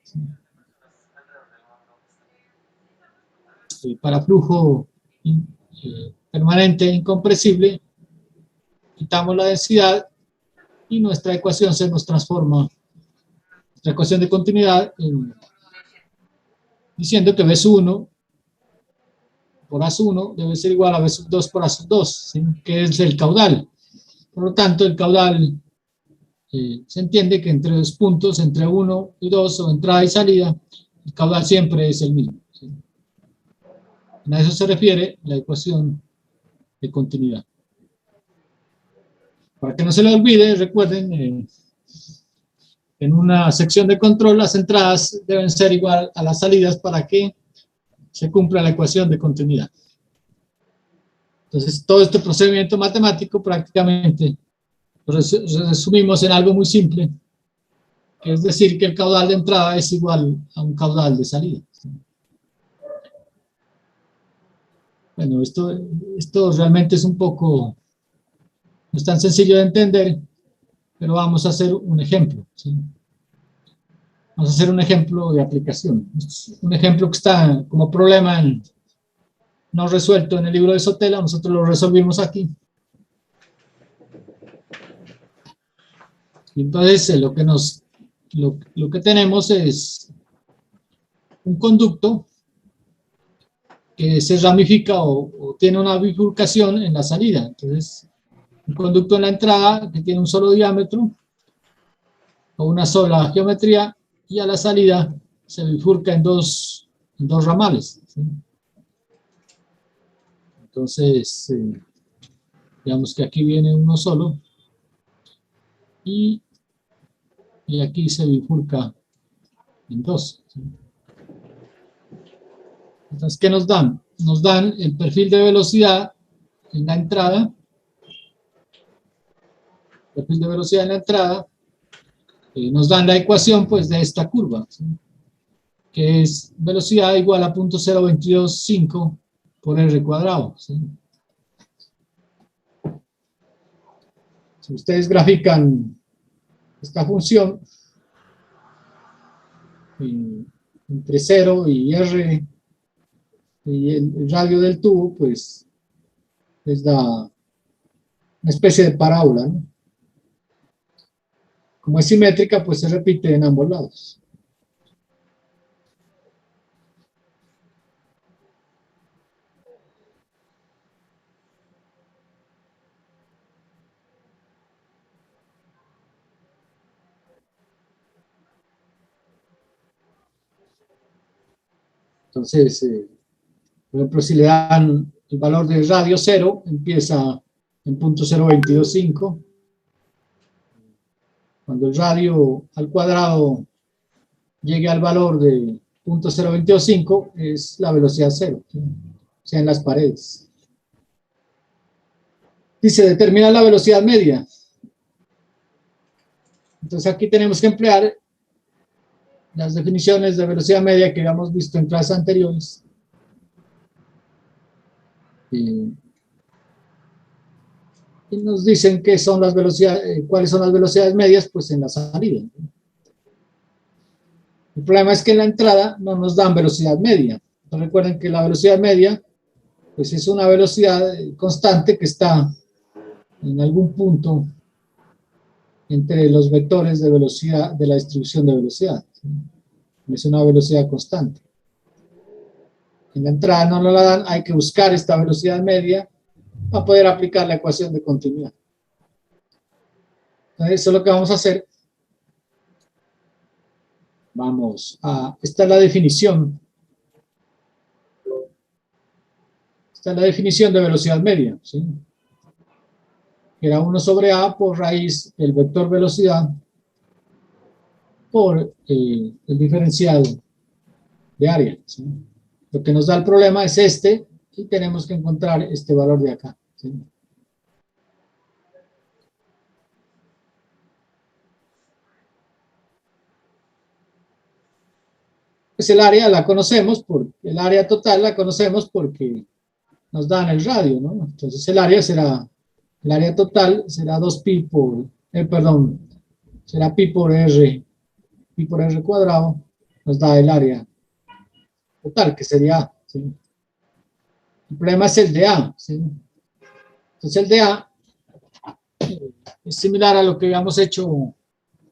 ¿sí? Para flujo permanente e incompresible, quitamos la densidad y nuestra ecuación se nos transforma, nuestra ecuación de continuidad, diciendo que B sub 1 por A sub 1 debe ser igual a B sub 2 por A sub 2, ¿sí? Que es el caudal. Por lo tanto, el caudal se entiende que entre los puntos, entre 1 y 2, o entrada y salida, el caudal siempre es el mismo, ¿sí? A eso se refiere la ecuación de continuidad. Para que no se le olvide, recuerden, en una sección de control las entradas deben ser igual a las salidas para que se cumpla la ecuación de continuidad. Entonces, todo este procedimiento matemático prácticamente lo resumimos en algo muy simple, que es decir que el caudal de entrada es igual a un caudal de salida. Bueno, esto realmente es un poco, no es tan sencillo de entender, pero vamos a hacer un ejemplo, ¿sí? Vamos a hacer un ejemplo de aplicación. Un ejemplo que está como problema no resuelto en el libro de Sotelo, nosotros lo resolvimos aquí. Y entonces lo que tenemos es un conducto que se ramifica o tiene una bifurcación en la salida. Entonces, un conducto en la entrada que tiene un solo diámetro o una sola geometría, y a la salida se bifurca en dos ramales, ¿sí? Entonces, digamos que aquí viene uno solo y aquí se bifurca en dos, ¿sí? Entonces, ¿qué nos dan? Nos dan el perfil de velocidad en la entrada, perfil de velocidad en la entrada, nos dan la ecuación pues de esta curva, ¿sí? Que es velocidad igual a 0.0225 por r cuadrado, ¿sí? Si ustedes grafican esta función entre 0 y r y el radio del tubo, pues les da una especie de parábola, ¿no? Como es simétrica, pues se repite en ambos lados. Entonces, por ejemplo, si le dan el valor de radio 0, empieza en 0.0225. Cuando el radio al cuadrado llegue al valor de 0.0225, es la velocidad 0, ¿sí? O sea, en las paredes. Dice, determina la velocidad media. Entonces aquí tenemos que emplear las definiciones de velocidad media que habíamos visto en clases anteriores. Y nos dicen qué son las velocidades, cuáles son las velocidades medias, pues en la salida. El problema es que en la entrada no nos dan velocidad media. Entonces recuerden que la velocidad media pues es una velocidad constante que está en algún punto entre los vectores de velocidad de la distribución de velocidad, ¿sí? Es una velocidad constante. En la entrada no nos la dan, hay que buscar esta velocidad media para poder aplicar la ecuación de continuidad. Entonces, eso es lo que vamos a hacer. Esta es la definición. Esta es la definición de velocidad media, ¿sí? Era 1 sobre a por raíz del vector velocidad por el diferencial de área, ¿sí? Lo que nos da el problema es este, y tenemos que encontrar este valor de acá, ¿sí? Pues el área la conocemos, el área total la conocemos porque nos dan el radio, ¿no? Entonces el área total será 2pi por, será pi por r cuadrado, nos da el área total, que sería A, ¿sí? El problema es el de A, ¿sí? Entonces el de A es similar a lo que habíamos hecho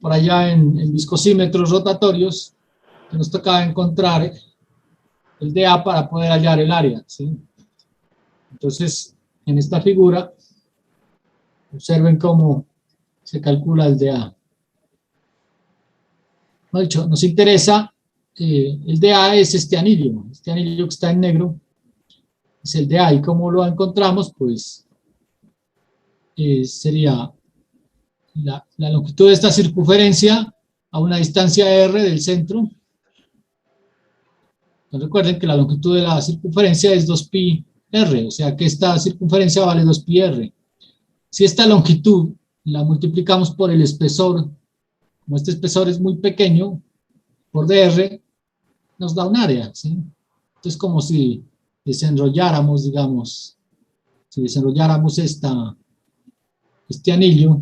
por allá en viscosímetros rotatorios, que nos tocaba encontrar el de A para poder hallar el área, ¿sí? Entonces, en esta figura Observen cómo se calcula el DA. No dicho, nos interesa, el DA es este anillo que está en negro, es el DA, y cómo lo encontramos, pues sería la longitud de esta circunferencia a una distancia R del centro. Entonces recuerden que la longitud de la circunferencia es 2pi r, o sea que esta circunferencia vale 2pi r. Si esta longitud la multiplicamos por el espesor, como este espesor es muy pequeño, por dr, nos da un área, ¿sí? Entonces como si desenrolláramos, digamos, si desenrolláramos este anillo,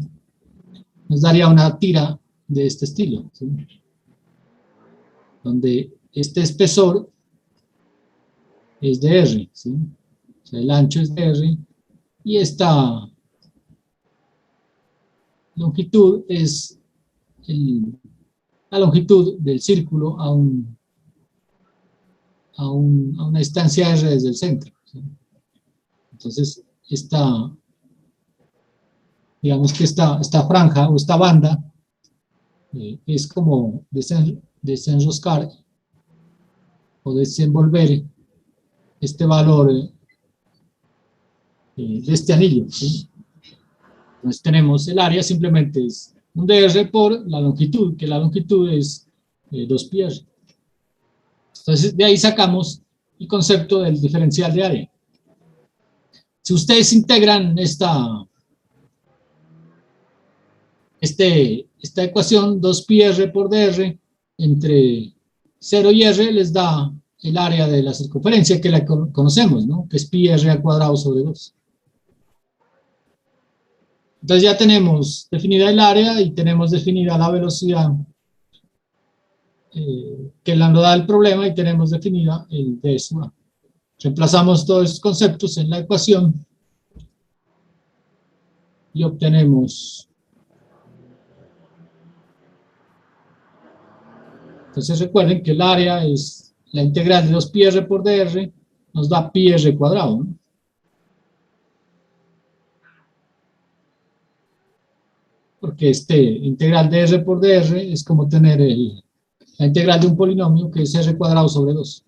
nos daría una tira de este estilo, ¿sí? Donde este espesor es de R, ¿sí? O sea, el ancho es de R, y esta longitud es la longitud del círculo a una distancia R desde el centro, ¿sí? Entonces, digamos que esta franja o esta banda es como desenroscar o desenvolver este valor de este anillo, ¿sí? Entonces tenemos el área, simplemente es un dr por la longitud, que la longitud es 2pi r. Entonces de ahí sacamos el concepto del diferencial de área. Si ustedes integran esta ecuación, 2pi r por dr entre 0 y r, les da el área de la circunferencia, que la conocemos, ¿no? Que es pi r al cuadrado sobre 2. Entonces ya tenemos definida el área y tenemos definida la velocidad que nos da el problema, y tenemos definida el d sub a. Reemplazamos todos estos conceptos en la ecuación y obtenemos. Entonces recuerden que el área es la integral de 2pi r por dr, nos da pi r cuadrado, ¿no? Porque integral de r por dr es como tener la integral de un polinomio, que es r cuadrado sobre 2.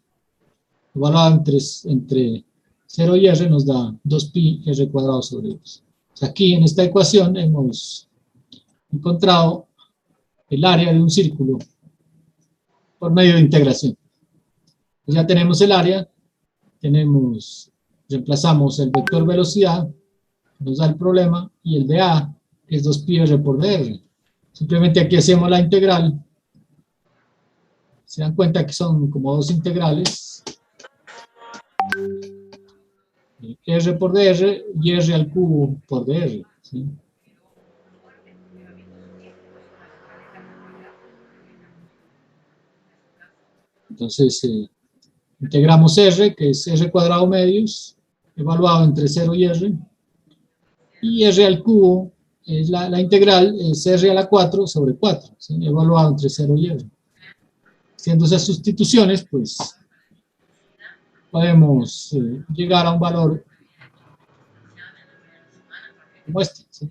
Evaluado entre 0 y r nos da 2pi r cuadrado sobre 2. O sea, aquí en esta ecuación hemos encontrado el área de un círculo por medio de integración. Pues ya tenemos el área, reemplazamos el vector velocidad, nos da el problema, y el de A, que es 2pi r por dr. Simplemente aquí hacemos la integral. Se dan cuenta que son como dos integrales. R por dr y r al cubo por dr, ¿sí? Entonces, integramos r, que es r cuadrado medios, evaluado entre 0 y r, y r al cubo, es la integral, es r a la 4 sobre 4, ¿sí? Evaluado entre 0 y r. Haciendo esas sustituciones, pues, podemos llegar a un valor como este, ¿sí?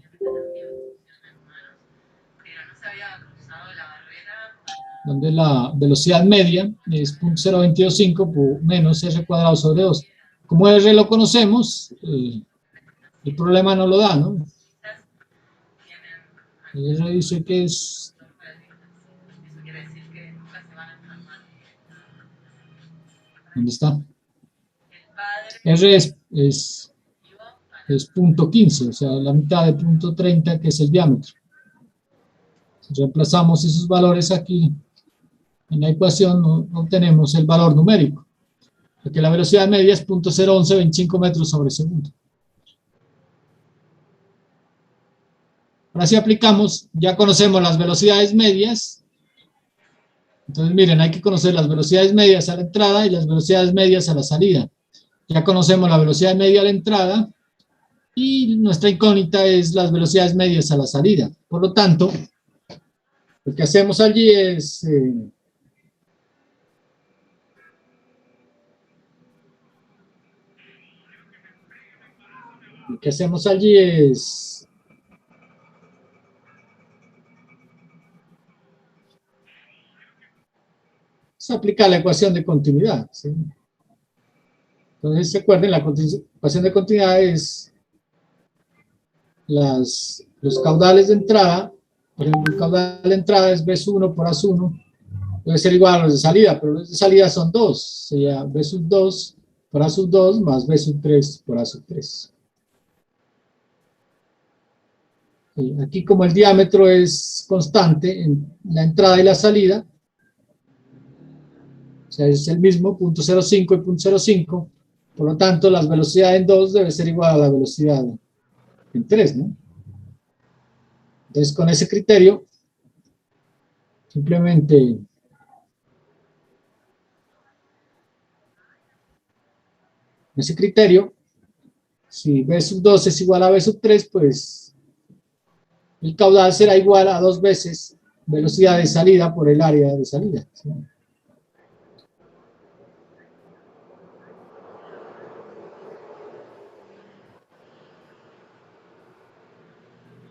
Donde la velocidad media es 0.0225 menos r cuadrado sobre 2. Como r lo conocemos, el problema no lo da, ¿no? R dice que es... ¿Dónde está? R es 0.15, o sea, la mitad de 0.30, que es el diámetro. Si reemplazamos esos valores aquí en la ecuación, no obtenemos el valor numérico, porque la velocidad media es 0.01125 metros sobre segundo. Ahora si aplicamos, ya conocemos las velocidades medias. Entonces miren, hay que conocer las velocidades medias a la entrada y las velocidades medias a la salida. Ya conocemos la velocidad media a la entrada, y nuestra incógnita es las velocidades medias a la salida. Por lo tanto, lo que hacemos allí es... lo que hacemos allí es se aplica la ecuación de continuidad, ¿sí? Entonces, recuerden, la ecuación de continuidad es los caudales de entrada. Por ejemplo, el caudal de entrada es B 1 por A 1, debe ser igual a los de salida, pero los de salida son 2, sería B sub 2 por A sub 2 más B sub 3 por A sub 3. Aquí, como el diámetro es constante en la entrada y la salida, o sea, es el mismo, 0.05 y 0.05, por lo tanto, la velocidad en 2 debe ser igual a la velocidad en 3, ¿no? Entonces, con ese criterio, simplemente si B sub 2 es igual a B sub 3, pues el caudal será igual a 2 veces velocidad de salida por el área de salida, ¿sí?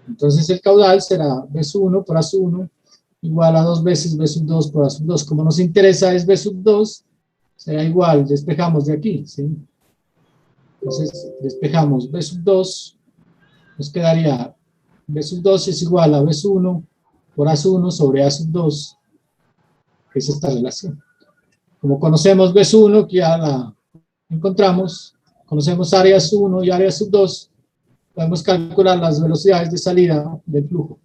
Entonces el caudal será B sub 1 por A sub 1 igual a 2 veces B sub 2 por A sub 2. Como nos interesa es B sub 2, será igual, despejamos de aquí, ¿sí? Entonces despejamos B sub 2, nos quedaría B sub 2 es igual a B sub 1 por A sub 1 sobre A sub 2, que es esta relación. Como conocemos B sub 1, que ya la encontramos, conocemos área sub 1 y área sub 2, podemos calcular las velocidades de salida del flujo.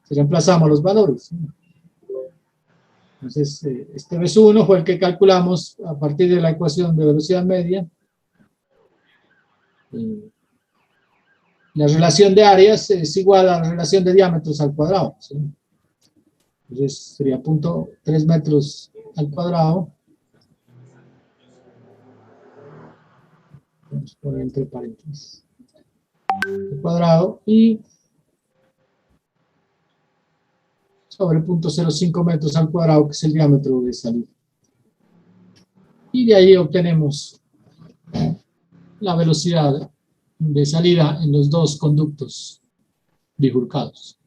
Si reemplazamos los valores. Entonces, este B sub 1 fue el que calculamos a partir de la ecuación de velocidad media. La relación de áreas es igual a la relación de diámetros al cuadrado, ¿sí? Entonces sería 0.3 metros al cuadrado. Vamos a poner entre paréntesis. Al cuadrado y sobre 0.05 metros al cuadrado, que es el diámetro de salida. Y de ahí obtenemos la velocidad de salida en los dos conductos bifurcados.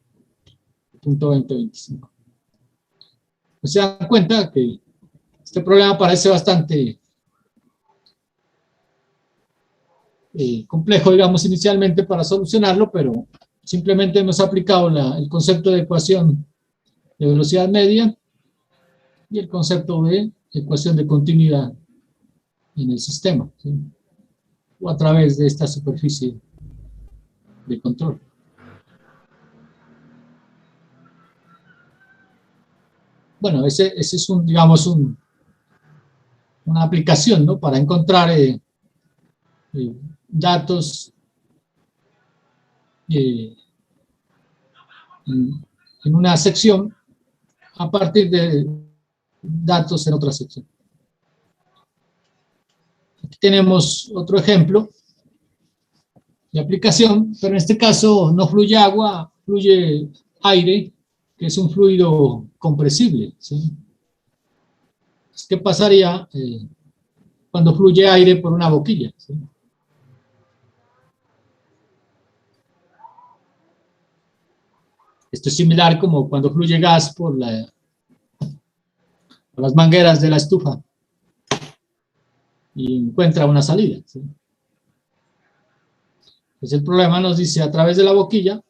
0.2025. Se dan cuenta que este problema parece bastante complejo, digamos, inicialmente para solucionarlo, pero simplemente hemos aplicado el concepto de ecuación de velocidad media y el concepto de ecuación de continuidad en el sistema, ¿sí? O a través de esta superficie de control. Bueno, ese es digamos, una aplicación, ¿no? Para encontrar datos en una sección a partir de datos en otra sección. Aquí tenemos otro ejemplo de aplicación, pero en este caso no fluye agua, fluye aire, que es un fluido compresible, ¿sí? ¿Qué pasaría cuando fluye aire por una boquilla? ¿Sí? Esto es similar como cuando fluye gas por las mangueras de la estufa y encuentra una salida, ¿sí? Pues el problema nos dice a través de la boquilla,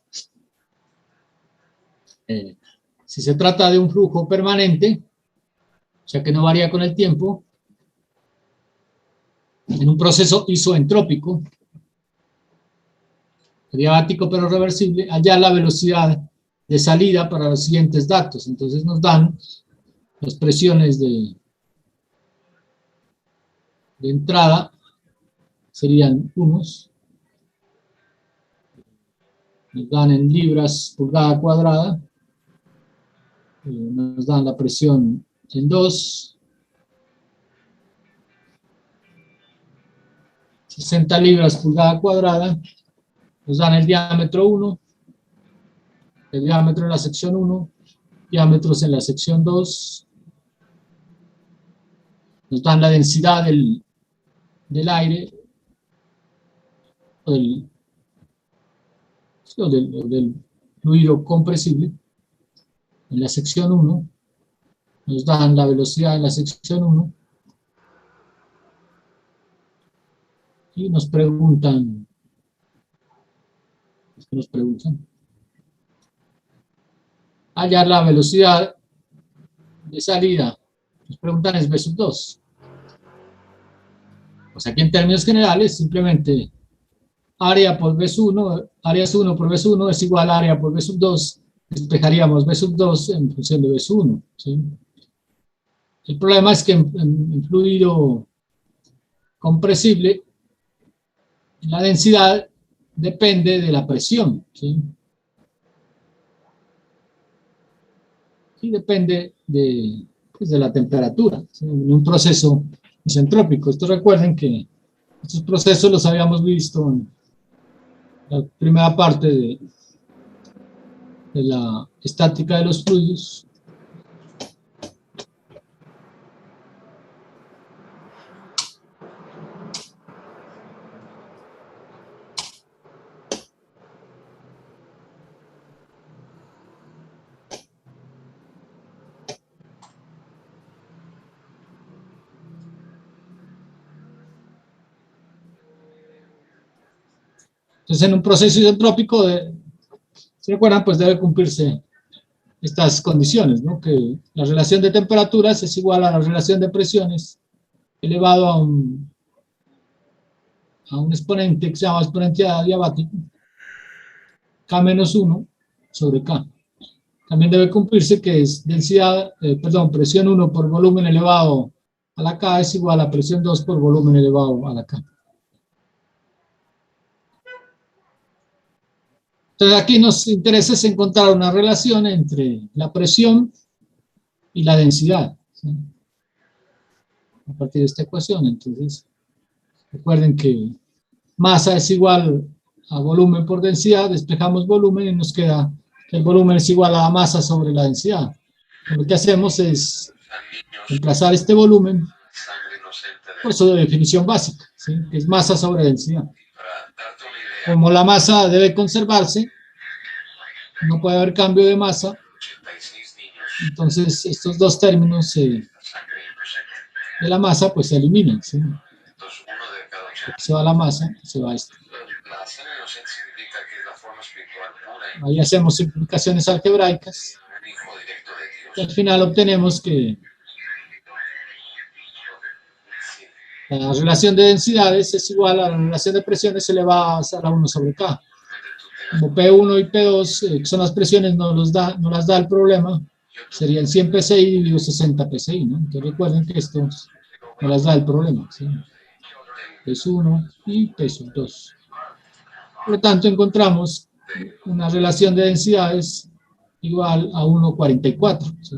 si se trata de un flujo permanente, o sea que no varía con el tiempo, en un proceso isoentrópico, adiabático pero reversible, hallar la velocidad de salida para los siguientes datos. Entonces nos dan las presiones de entrada, serían unos, nos dan en libras pulgada cuadrada, nos dan la presión en 2, 60 libras pulgada cuadrada, nos dan el diámetro 1, el diámetro en la sección 1, diámetros en la sección 2, nos dan la densidad del aire, o del fluido compresible, en la sección 1, Nos dan la velocidad en la sección 1 y nos preguntan, hallar la velocidad de salida. Nos preguntan es V sub 2. Pues aquí en términos generales, simplemente área por V sub 1, área sub 1 por V sub 1 es igual a área por V sub 2. Despejaríamos V sub 2 en función de V sub 1. ¿Sí? El problema es que en fluido compresible, la densidad depende de la presión. ¿Sí? Y depende pues de la temperatura, ¿sí? En un proceso isentrópico. Esto recuerden que estos procesos los habíamos visto en la primera parte de la estática de los fluidos. Entonces, en un proceso isentrópico, si recuerdan, pues debe cumplirse estas condiciones, ¿no? Que la relación de temperaturas es igual a la relación de presiones elevado a un exponente que se llama exponente adiabático, K-1 sobre K. También debe cumplirse que es presión 1 por volumen elevado a la K es igual a presión 2 por volumen elevado a la K. Entonces aquí nos interesa es encontrar una relación entre la presión y la densidad, ¿sí? A partir de esta ecuación. Entonces, recuerden que masa es igual a volumen por densidad, despejamos volumen y nos queda que el volumen es igual a la masa sobre la densidad. Lo que hacemos es reemplazar este volumen por su definición básica, ¿sí? Que es masa sobre densidad. Como la masa debe conservarse, no puede haber cambio de masa, entonces estos dos términos de la masa pues se eliminan, ¿sí? Se va la masa, se va esto. Ahí hacemos simplificaciones algebraicas y al final obtenemos que la relación de densidades es igual a la relación de presiones elevada a la 1 sobre K. Como P1 y P2, que son las presiones, no las da el problema, serían 100 PSI dividido 60 PSI, ¿no? Entonces recuerden que esto no las da el problema, ¿sí? P1 y P2. Por lo tanto, encontramos una relación de densidades igual a 1,44, ¿sí?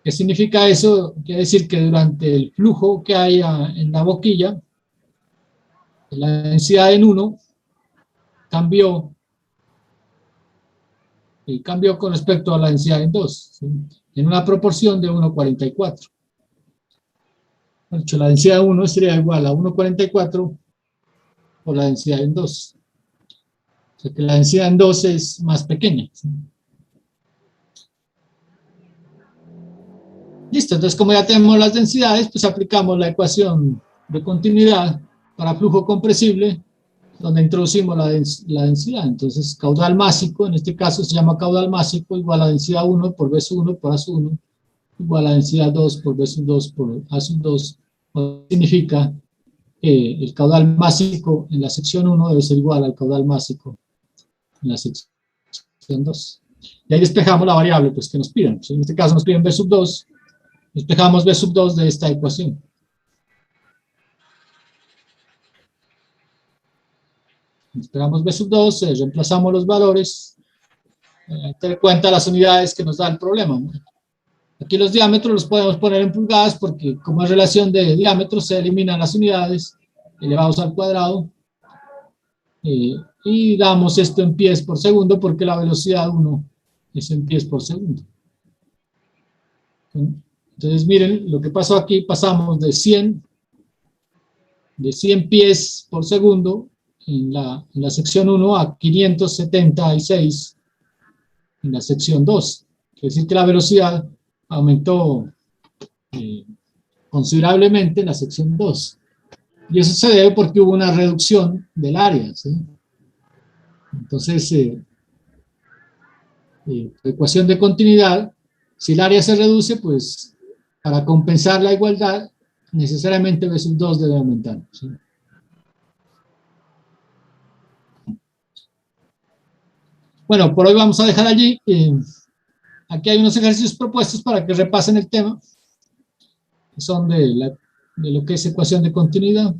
¿Qué significa eso? Quiere decir que durante el flujo que hay en la boquilla, la densidad en 1 cambió con respecto a la densidad en 2, ¿sí? En una proporción de 1,44. De hecho, la densidad de 1 sería igual a 1,44 por la densidad en 2. O sea que la densidad en 2 es más pequeña, ¿sí? Listo, entonces como ya tenemos las densidades, pues aplicamos la ecuación de continuidad para flujo compresible, donde introducimos la densidad. Entonces, caudal másico, en este caso se llama caudal másico, igual a densidad 1 por V sub 1 por A sub 1, igual a densidad 2 por V sub 2 por A sub 2, significa que el caudal másico en la sección 1 debe ser igual al caudal másico en la sección 2. Y ahí despejamos la variable pues, que nos piden. Pues, en este caso nos piden V sub 2, despejamos V sub 2 de esta ecuación. Esperamos V sub 2, reemplazamos los valores, tener en cuenta las unidades que nos da el problema, ¿no? Aquí los diámetros los podemos poner en pulgadas porque como es relación de diámetros se eliminan las unidades elevados al cuadrado y damos esto en pies por segundo porque la velocidad 1 es en pies por segundo. Entonces miren lo que pasó aquí, pasamos de 100 pies por segundo en la sección 1 a 576 en la sección 2. Quiere decir que la velocidad aumentó considerablemente en la sección 2. Y eso se debe porque hubo una reducción del área, ¿sí? Entonces, la ecuación de continuidad, si el área se reduce, pues para compensar la igualdad, necesariamente B sub 2 debe aumentar, ¿sí? Bueno, por hoy vamos a dejar allí. Aquí hay unos ejercicios propuestos para que repasen el tema, que son de lo que es ecuación de continuidad.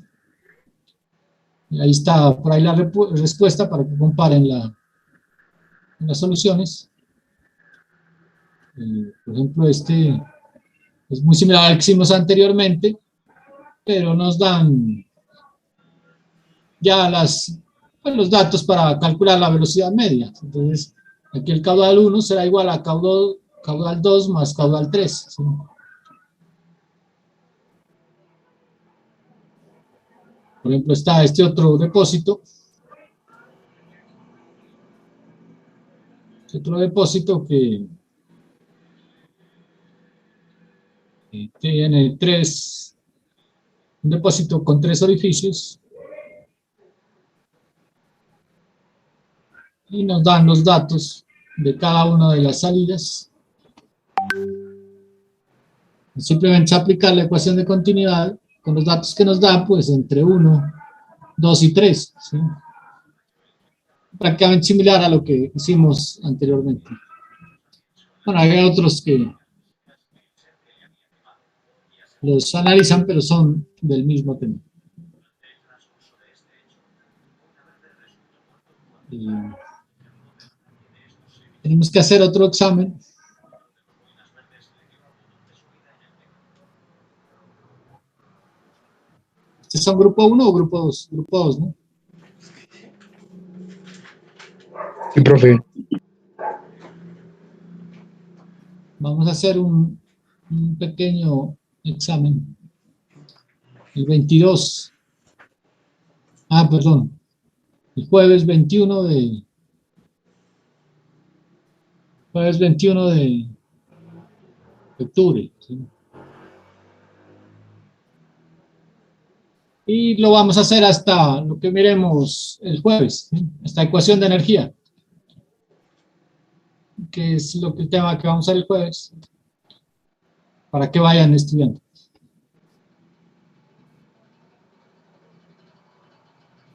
Y ahí está por ahí la respuesta para que comparen las soluciones. Por ejemplo, este es muy similar al que hicimos anteriormente, pero nos dan ya los datos para calcular la velocidad media. Entonces, aquí el caudal 1 será igual a caudal 2 más caudal 3, ¿sí? Por ejemplo, está este otro depósito. Este otro depósito que tiene un depósito con 3 orificios. Y nos dan los datos de cada una de las salidas. Simplemente aplicar la ecuación de continuidad con los datos que nos dan, pues entre 1, 2 y 3, ¿sí? Prácticamente similar a lo que hicimos anteriormente. Bueno, hay otros que los analizan, pero son del mismo tema. Y tenemos que hacer otro examen. ¿Estos son grupo 1 o grupo 2? Grupo 2, ¿no? Sí, profe. Vamos a hacer un pequeño examen. El 22. Perdón. El jueves 21 de octubre, ¿sí? Y lo vamos a hacer hasta lo que miremos el jueves, ¿sí? Esta ecuación de energía, que es el tema que vamos a hacer el jueves, para que vayan estudiando.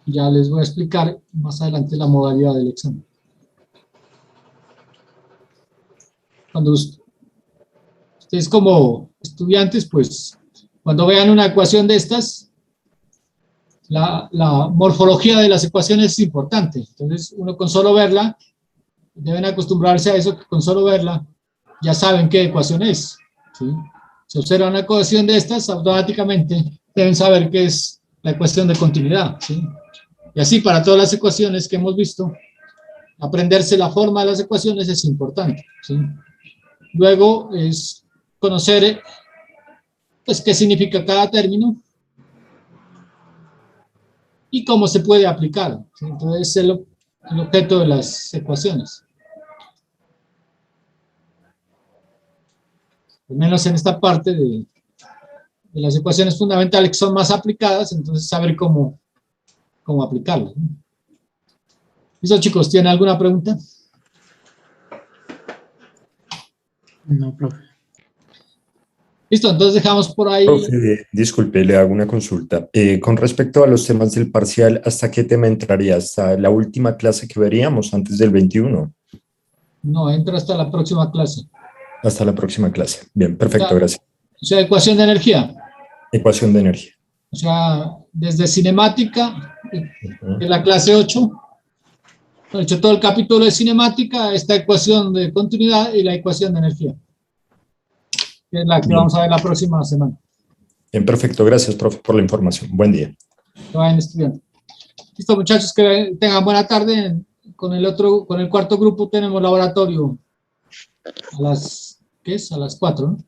Ya les voy a explicar más adelante la modalidad del examen. Cuando ustedes como estudiantes, pues, cuando vean una ecuación de estas, la morfología de las ecuaciones es importante. Entonces, uno con solo verla, deben acostumbrarse a eso, que con solo verla ya saben qué ecuación es, ¿sí? Si observan una ecuación de estas, automáticamente deben saber qué es la ecuación de continuidad, ¿sí? Y así para todas las ecuaciones que hemos visto, aprenderse la forma de las ecuaciones es importante, ¿sí? Luego es conocer pues, qué significa cada término y cómo se puede aplicar, ¿sí? Entonces es el objeto de las ecuaciones. Al menos en esta parte de las ecuaciones fundamentales que son más aplicadas, entonces saber cómo aplicarlas, ¿no? ¿Listo, chicos? ¿Tienen alguna pregunta? No, profe. Listo, entonces dejamos por ahí. Profe, disculpe, le hago una consulta. Con respecto a los temas del parcial, ¿hasta qué tema entraría? ¿Hasta la última clase que veríamos antes del 21? No, entra hasta la próxima clase. Hasta la próxima clase. Bien, perfecto, gracias. O sea, ecuación de energía. Ecuación de energía. O sea, desde cinemática, de la clase 8, he hecho todo el capítulo de cinemática, esta ecuación de continuidad y la ecuación de energía, que es la que vamos a ver la próxima semana. Bien, perfecto. Gracias, profe, por la información. Buen día. Que vayan estudiando. Listo, muchachos, que tengan buena tarde. Con el cuarto grupo tenemos laboratorio a las, ¿qué es? A las 4, ¿no?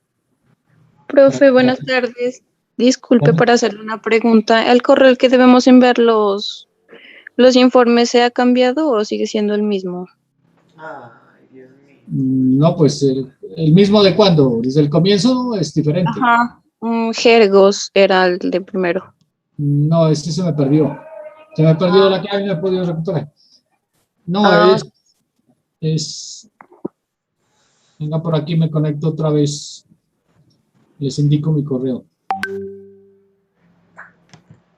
Profe, buenas tardes. Disculpe por hacerle una pregunta. ¿El correo al que debemos enviar los informes se ha cambiado o sigue siendo el mismo? Ay, Dios mío. No, pues el mismo de cuando, desde el comienzo es diferente. Ajá. Jergos era el de primero. No, este se me perdió. Se me perdió la clave y no he podido recuperar. No, Ah. venga por aquí, me conecto otra vez. Les indico mi correo.